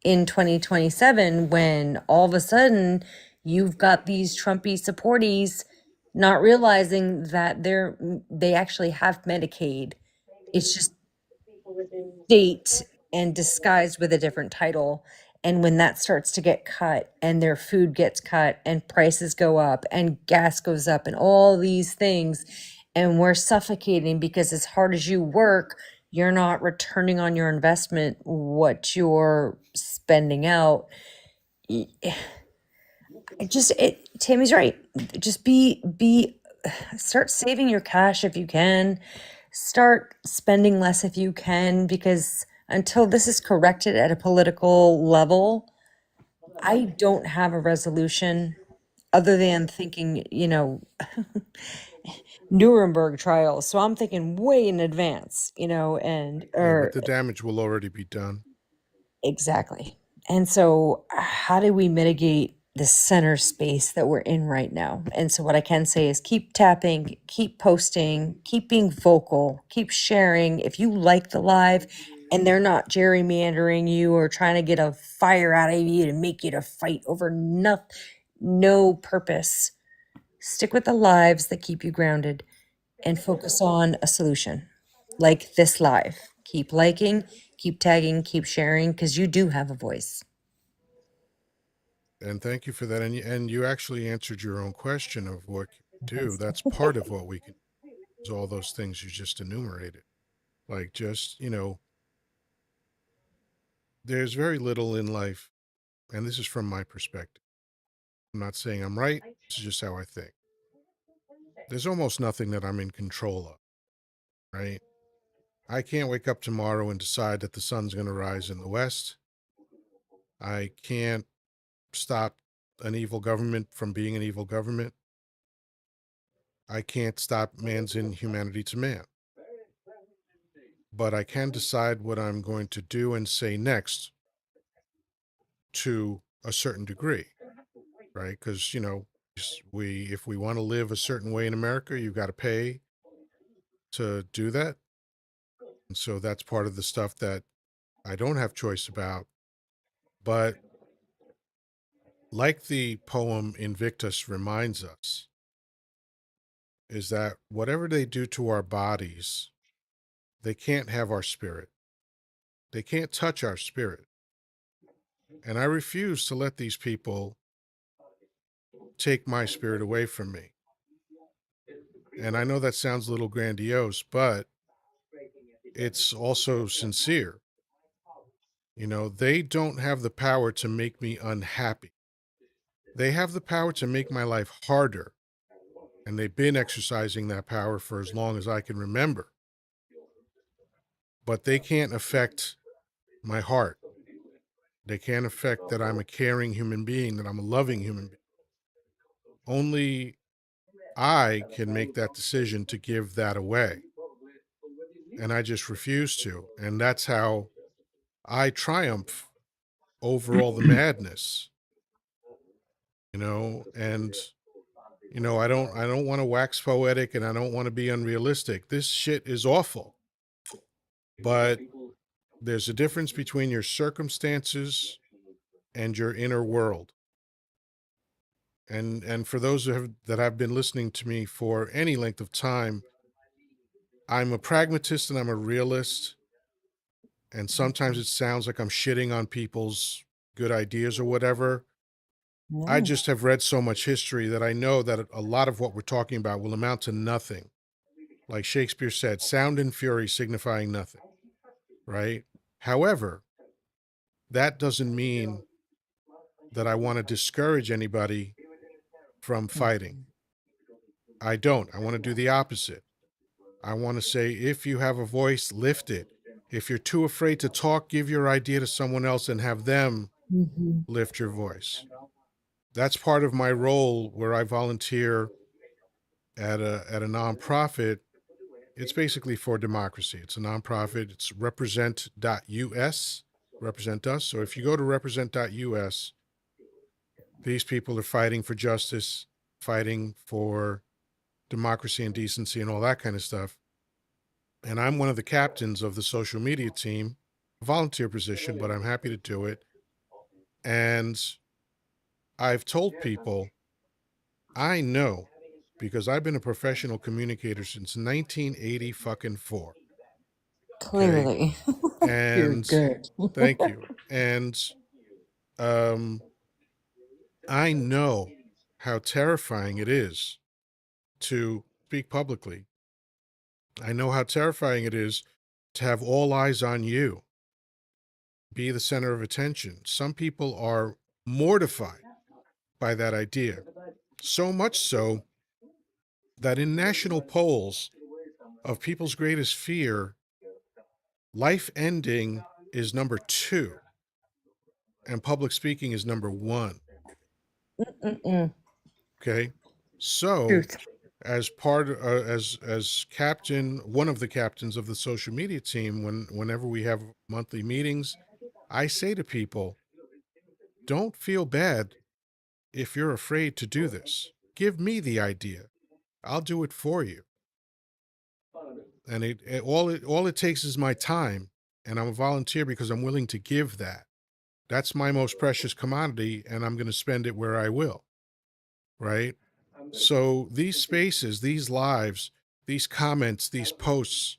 in 2027 when all of a sudden you've got these Trumpy supporties not realizing that they actually have Medicaid. It's just state and disguised with a different title. And when that starts to get cut and their food gets cut and prices go up and gas goes up and all these things, and we're suffocating because as hard as you work, you're not returning on your investment what you're spending out. Tammy's right. Just start saving your cash if you can. Start spending less if you can, because until this is corrected at a political level, I don't have a resolution other than thinking, Nuremberg trials. So I'm thinking way in advance, and Yeah, but or the damage will already be done. exactly. And so, how do we mitigate the center space that we're in right now? And so, what I can say is keep tapping, keep posting, keep being vocal, keep sharing. If you like the live and they're not gerrymandering you or trying to get a fire out of you to make you to fight over no purpose, stick with the lives that keep you grounded and focus on a solution like this live. Keep liking, keep tagging, keep sharing, because you do have a voice. And thank you for that. And you actually answered your own question of what do. That's part of what we can do, is all those things you just enumerated. Like, just, there's very little in life, and this is from my perspective. I'm not saying I'm right. This is just how I think. There's almost nothing that I'm in control of, right? I can't wake up tomorrow and decide that the sun's going to rise in the west. I can't stop an evil government from being an evil government. I can't stop man's inhumanity to man. But I can decide what I'm going to do and say next to a certain degree, right? Because, if we want to live a certain way in America, you've got to pay to do that. And so that's part of the stuff that I don't have choice about. But like the poem Invictus reminds us, is that whatever they do to our bodies, they can't have our spirit. They can't touch our spirit. And I refuse to let these people take my spirit away from me. And I know that sounds a little grandiose, but it's also sincere. They don't have the power to make me unhappy. They have the power to make my life harder. And they've been exercising that power for as long as I can remember. But they can't affect my heart. They can't affect that I'm a caring human being, that I'm a loving human being. Only I can make that decision to give that away. And I just refuse to. And that's how I triumph over all the madness, and I don't want to wax poetic, and I don't want to be unrealistic. This shit is awful. But there's a difference between your circumstances and your inner world. And for those that have been listening to me for any length of time, I'm a pragmatist and I'm a realist. And sometimes it sounds like I'm shitting on people's good ideas or whatever. I No. just have read so much history that I know that a lot of what we're talking about will amount to nothing. Like Shakespeare said, sound and fury signifying nothing, right? However, that doesn't mean that I want to discourage anybody from fighting. I don't. I want to do the opposite. I want to say, if you have a voice, lift it. If you're too afraid to talk, give your idea to someone else and have them Mm-hmm. lift your voice. That's part of my role where I volunteer at a nonprofit. It's basically for democracy. It's a nonprofit. It's represent.us, represent us. So if you go to represent.us, these people are fighting for justice, fighting for democracy and decency and all that kind of stuff. And I'm one of the captains of the social media team, a volunteer position, but I'm happy to do it. And I've told people, I know, because I've been a professional communicator since 1980 fucking 4. Okay. Clearly. You're And good. thank you. And I know how terrifying it is to speak publicly. I know how terrifying it is to have all eyes on you, be the center of attention. Some people are mortified by that idea. So much so that in national polls of people's greatest fear, life ending is number 2 and public speaking is number 1. Mm-mm. Okay. So Truth. as part as captain, one of the captains of the social media team, whenever we have monthly meetings, I say to people, don't feel bad if you're afraid to do this. Give me the idea. I'll do it for you. And all it takes is my time, and I'm a volunteer because I'm willing to give that. That's my most precious commodity, and I'm going to spend it where I will. Right? So these spaces, these lives, these comments, these posts,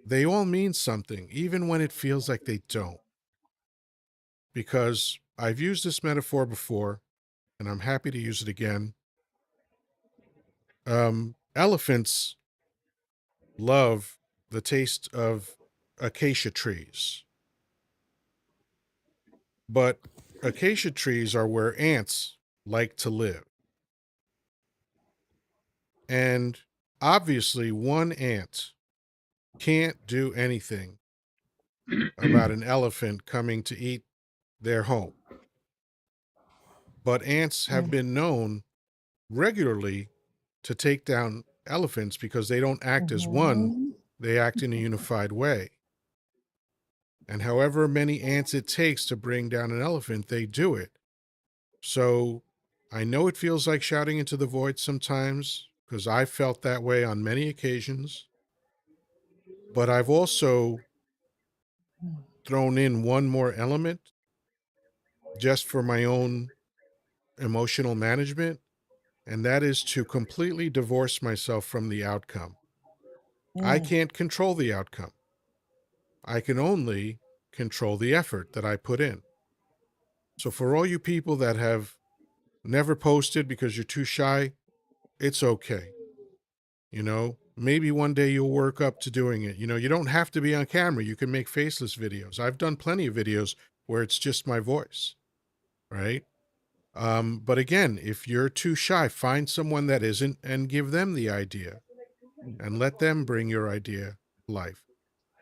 they all mean something, even when it feels like they don't. Because I've used this metaphor before, and I'm happy to use it again. Elephants love the taste of acacia trees. But acacia trees are where ants like to live. And obviously, one ant can't do anything about an elephant coming to eat their home. But ants have been known regularly to take down elephants because they don't act as one, Mm-hmm. they act in a unified way. And however many ants it takes to bring down an elephant, they do it. So I know it feels like shouting into the void sometimes because I felt that way on many occasions. But I've also thrown in one more element just for my own emotional management, and that is to completely divorce myself from the outcome. I can't control the outcome. I can only control the effort that I put in. So for all you people that have never posted because you're too shy, it's okay. You know, maybe one day you'll work up to doing it. You know, you don't have to be on camera. You can make faceless videos. I've done plenty of videos where it's just my voice, right? But again, if you're too shy, find someone that isn't and give them the idea and let them bring your idea to life.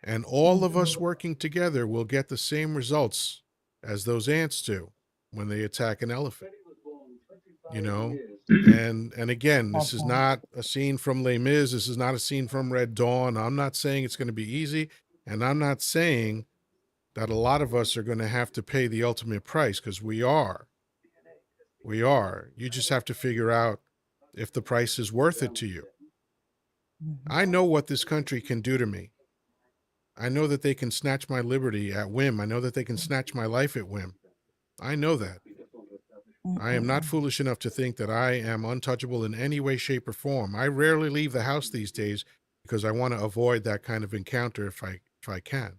And all of us working together will get the same results as those ants do when they attack an elephant, you know? And again, this is Okay. not a scene from Les Mis. This is not a scene from Red Dawn. I'm not saying it's going to be easy. And I'm not saying that a lot of us are going to have to pay the ultimate price, because we are. We are. You just have to figure out if the price is worth it to you. I know what this country can do to me. I know that they can snatch my liberty at whim. I know that they can snatch my life at whim. I know that. I am not foolish enough to think that I am untouchable in any way, shape, or form. I rarely leave the house these days because I want to avoid that kind of encounter if I can,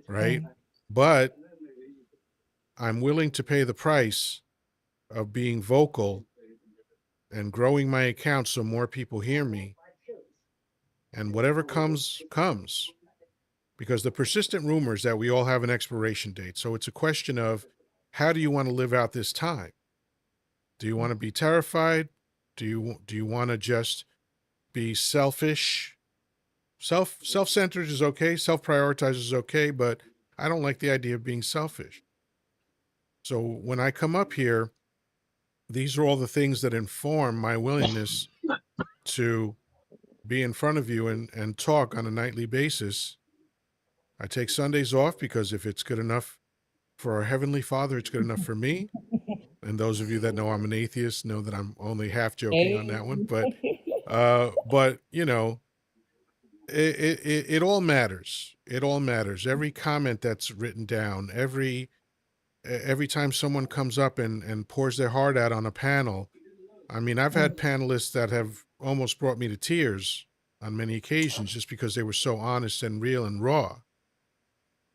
right? But I'm willing to pay the price of being vocal and growing my account so more people hear me. And whatever comes, comes. Because the persistent rumor is that we all have an expiration date. So it's a question of, how do you want to live out this time? Do you want to be terrified? Do you want to just be selfish? Self-centered is okay. Self-prioritized is okay, but I don't like the idea of being selfish. So when I come up here, these are all the things that inform my willingness to be in front of you and talk on a nightly basis. I take Sundays off because if it's good enough for our Heavenly Father, it's good enough for me. And those of you that know I'm an atheist know that I'm only half joking on that one. But you know, it all matters. It all matters. Every comment that's written down, every time someone comes up and pours their heart out on a panel. I mean, I've had panelists that have almost brought me to tears on many occasions just because they were so honest and real and raw.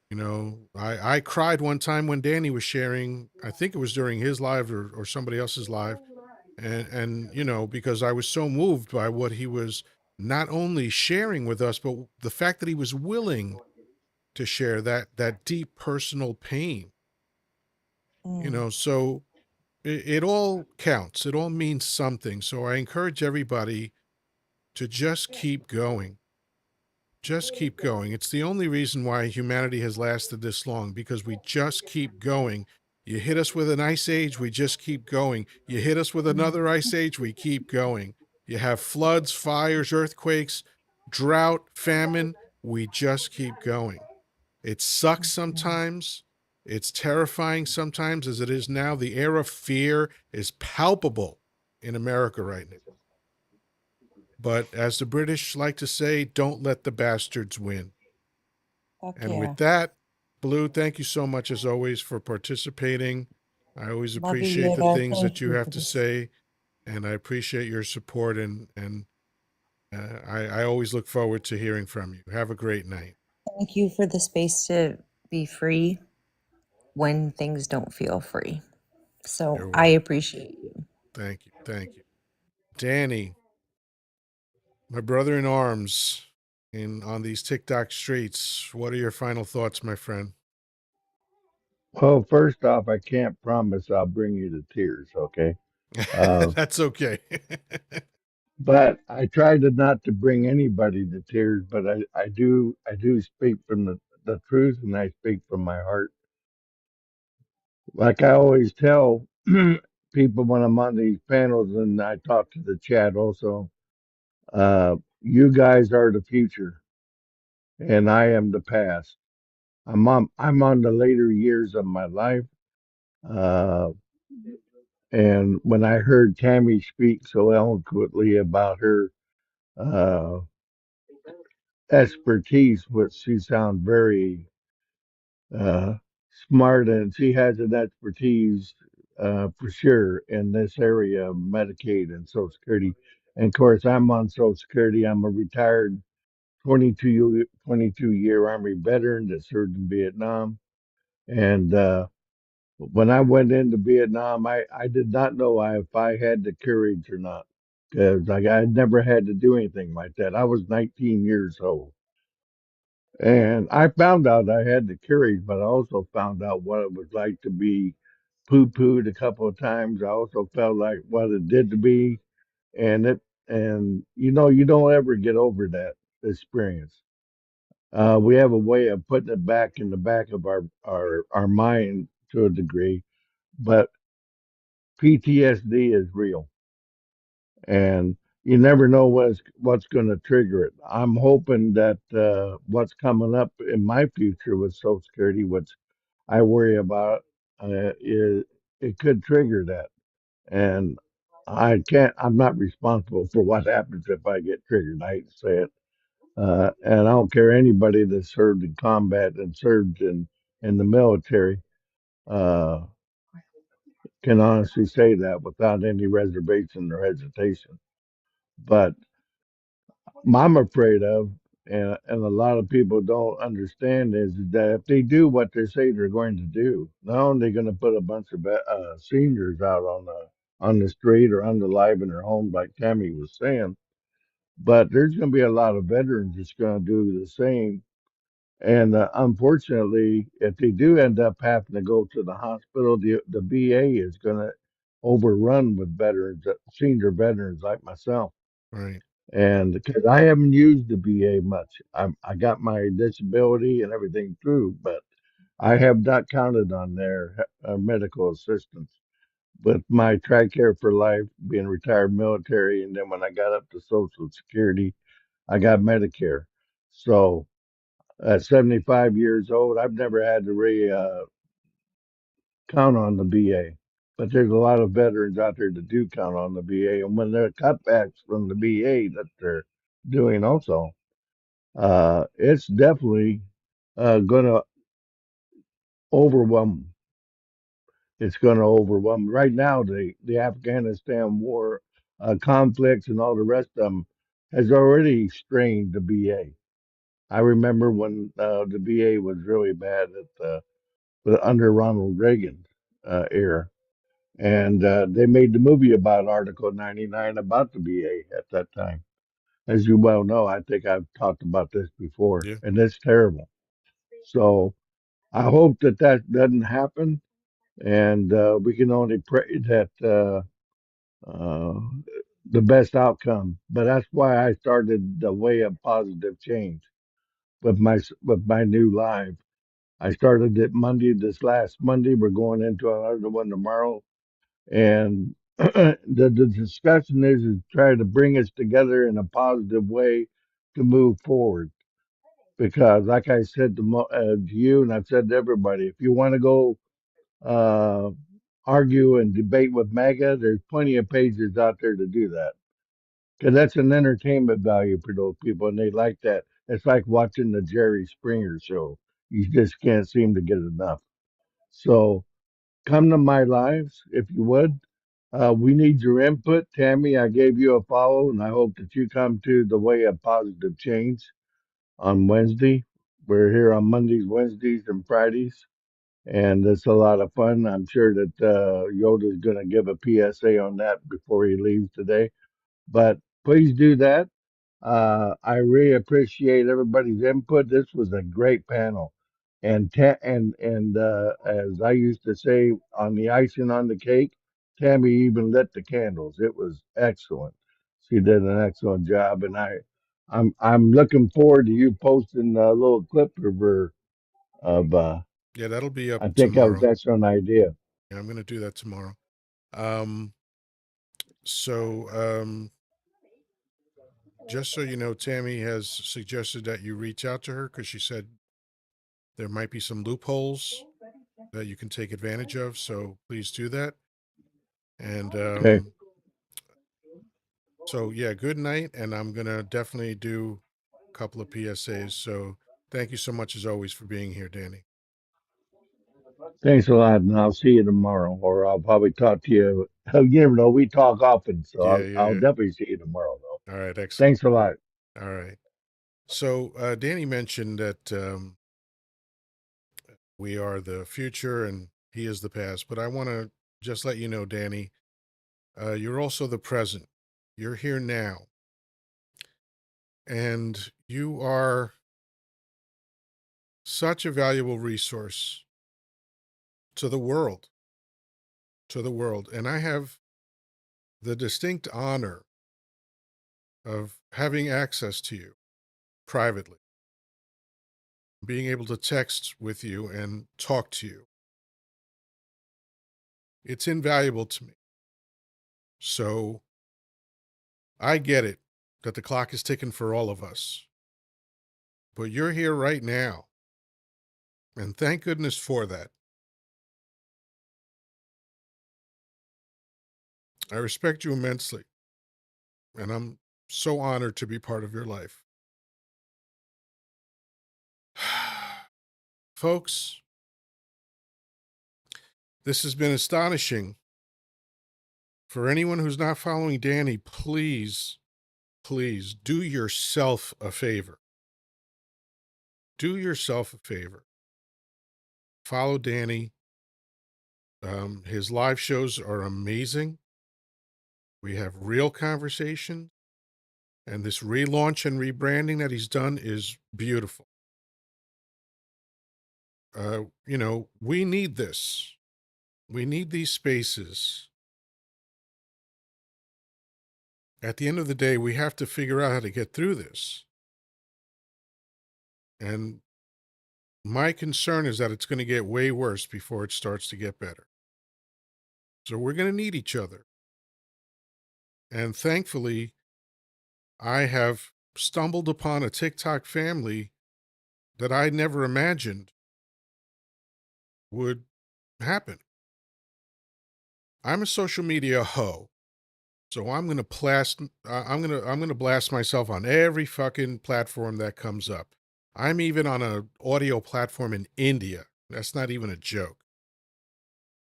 You know, I cried one time when Danny was sharing, I think it was during his live or somebody else's live. And, you know, because I was so moved by what he was not only sharing with us, but the fact that he was willing to share that deep personal pain, you know, so it all counts. It all means something. So I encourage everybody to just keep going. Just keep going. It's the only reason why humanity has lasted this long, because we just keep going. You hit us with an ice age, we just keep going. You hit us with another ice age, we keep going. You have floods, fires, earthquakes, drought, famine, we just keep going. It sucks sometimes. It's terrifying sometimes, as it is now. The air of fear is palpable in America right now. But as the British like to say, don't let the bastards win. Fuck And yeah. with that, Blue, thank you so much as always for participating. I always Love you, appreciate the Yoda. things Thank that you you have for to this. say, and I appreciate your support. And I always look forward to hearing from you. Have a great night. Thank you for the space to be free when things don't feel free. So You're I welcome. appreciate you. Thank you. Thank you. Danny, my brother in arms, in on these TikTok streets. What are your final thoughts, my friend? Well, first off, I can't promise I'll bring you to tears, okay? Uh, That's okay. but I try to not to bring anybody to tears, but I do speak from the truth and I speak from my heart. Like I always tell people when I'm on these panels and I talk to the chat also, you guys are the future and I am the past. I'm on the later years of my life. Uh, and when I heard Tammy speak so eloquently about her uh, expertise, which she sounds very uh, smart, and she has an expertise for sure in this area of Medicaid and Social Security. And of course, I'm on Social Security. I'm a retired 22 year Army veteran that served in Vietnam. And when I went into Vietnam, I did not know if I had the courage or not because like I had never had to do anything like that. I was 19 years old. And I found out I had the courage, but I also found out what it was like to be poo-pooed a couple of times. I also felt like what it did to me, and you don't ever get over that experience. We have a way of putting it back in the back of our mind to a degree, but PTSD is real, and you never know what's going to trigger it. I'm hoping that what's coming up in my future with Social Security, which I worry about, is it could trigger that, and I can't. I'm not responsible for what happens if I get triggered. I hate to say it, and I don't care anybody that served in combat and served in the military. Uh, can honestly say that without any reservation or hesitation. But I'm afraid of, and a lot of people don't understand, is that if they do what they say they're going to do, not only are they going to put a bunch of seniors out on the street or unalive in their homes, like Tammy was saying, but there's going to be a lot of veterans that's going to do the same. And unfortunately, if they do end up having to go to the hospital, the VA is going to overrun with veterans, senior veterans like myself. Right. And because I haven't used the VA much, I got my disability and everything through, but I have not counted on their medical assistance. With my TRICARE for life, being retired military, and then when I got up to Social Security, I got Medicare. So at 75 years old, I've never had to really count on the VA. But there's a lot of veterans out there that do count on the VA, and when there are cutbacks from the VA that they're doing also, it's definitely going to overwhelm. It's going to overwhelm. Right now, the Afghanistan war, conflicts, and all the rest of them has already strained the VA. I remember when the VA was really bad under Ronald Reagan era, and they made the movie about Article 99 about the VA at that time. As you well know, I think I've talked about this before, Yeah. and it's terrible. So I hope that that doesn't happen, and we can only pray that uh, the best outcome. But that's why I started the way of positive change with my new live. I started it Monday, this last Monday. We're going into another one tomorrow, and the discussion is try to bring us together in a positive way to move forward. Because, like I said to you, and I've said to everybody, if you want to go uh, argue and debate with MAGA, there's plenty of pages out there to do that. Because that's an entertainment value for those people, and they like that. It's like watching the Jerry Springer show. You just can't seem to get enough. So come to my lives if you would. We need your input. Tammy, I gave you a follow, and I hope that you come to the way of positive change on Wednesday. We're here on Mondays, Wednesdays, and Fridays, and it's a lot of fun. I'm sure that Yoda's going to give a PSA on that before he leaves today. But please do that. I really appreciate everybody's input. This was a great panel, and as I used to say, on the icing on the cake, Tammy even lit the candles. It was excellent. She did an excellent job, and I'm looking forward to you posting a little clip of her of Yeah, that'll be up I think that was tomorrow. excellent idea. Yeah, I'm going to do that tomorrow. Um, so just so you know, Tammy has suggested that you reach out to her because she said there might be some loopholes that you can take advantage of. So please do that. And Okay, so, yeah, good night. And I'm going to definitely do a couple of PSAs. So thank you so much, as always, for being here, Danny. thanks a lot, and I'll see you tomorrow, or I'll probably talk to you. You never know, we talk often, so Yeah, I'll yeah, definitely see you tomorrow, though. yeah. All right, excellent. Thanks a lot. All right. So Danny mentioned that we are the future and he is the past. But I want to just let you know, Danny, you're also the present. You're here now. And you are such a valuable resource to the world, to the world. And I have the distinct honor of having access to you privately, being able to text with you and talk to you. It's invaluable to me. So I get it that the clock is ticking for all of us, but you're here right now. And thank goodness for that. I respect you immensely, and I'm so honored to be part of your life. Folks, this has been astonishing. For anyone who's not following Danny, please, please do yourself a favor. Do yourself a favor. Follow Danny. His live shows are amazing. We have real conversations, and this relaunch and rebranding that he's done is beautiful. We need this. We need these spaces. At the end of the day, we have to figure out how to get through this. And my concern is that it's going to get way worse before it starts to get better. So we're going to need each other. And thankfully, I have stumbled upon a TikTok family that I never imagined would happen. I'm a social media hoe. So I'm going to blast myself on every fucking platform that comes up. I'm even on an audio platform in India. That's not even a joke.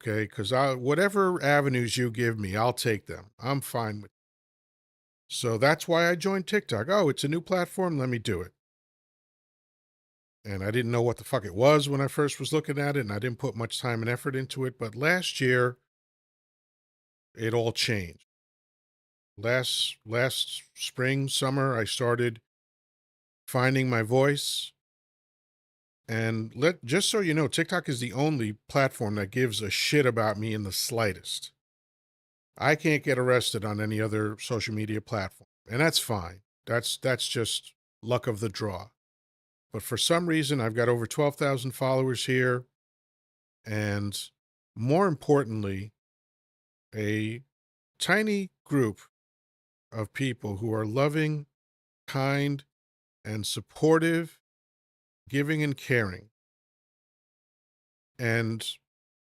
Okay, because whatever avenues you give me, I'll take them. I'm fine with it. So that's why I joined TikTok. Oh, it's a new platform. Let me do it. And I didn't know what the fuck it was when I first was looking at it, and I didn't put much time and effort into it. But last year, it all changed. Last spring, summer, I started finding my voice. And just so you know, TikTok is the only platform that gives a shit about me in the slightest. I can't get arrested on any other social media platform, and that's fine. That's just luck of the draw. But for some reason, I've got over 12,000 followers here, and more importantly, a tiny group of people who are loving, kind, and supportive, giving and caring. And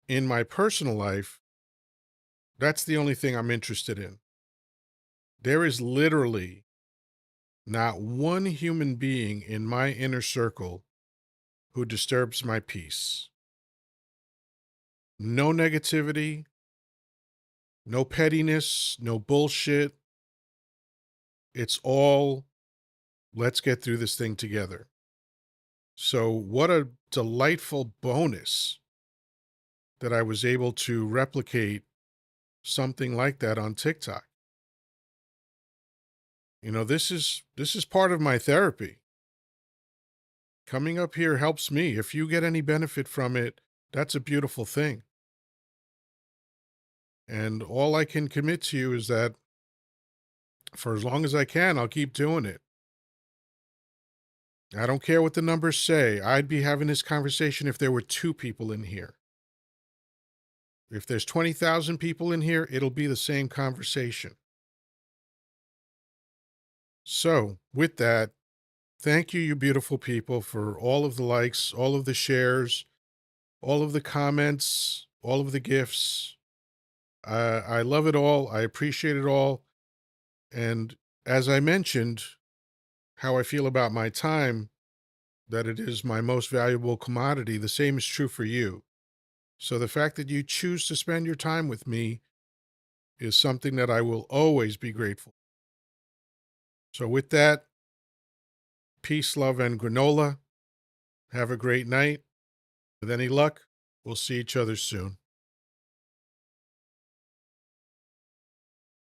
in my personal life, that's the only thing I'm interested in. There is literally not one human being in my inner circle who disturbs my peace. No negativity, no pettiness, no bullshit. It's all, let's get through this thing together. So, what a delightful bonus that I was able to replicate something like that on TikTok. You know, this is part of my therapy. Coming up here helps me. If you get any benefit from it, that's a beautiful thing. And all I can commit to you is that for as long as I can, I'll keep doing it. I don't care what the numbers say. I'd be having this conversation if there were 2 people in here. If there's 20,000 people in here, it'll be the same conversation. So, with that, thank you, you beautiful people, for all of the likes, all of the shares, all of the comments, all of the gifts. I love it all. I appreciate it all. And as I mentioned, how I feel about my time, that it is my most valuable commodity, the same is true for you. So the fact that you choose to spend your time with me is something that I will always be grateful. So with that, peace, love, and granola. Have a great night. With any luck, we'll see each other soon.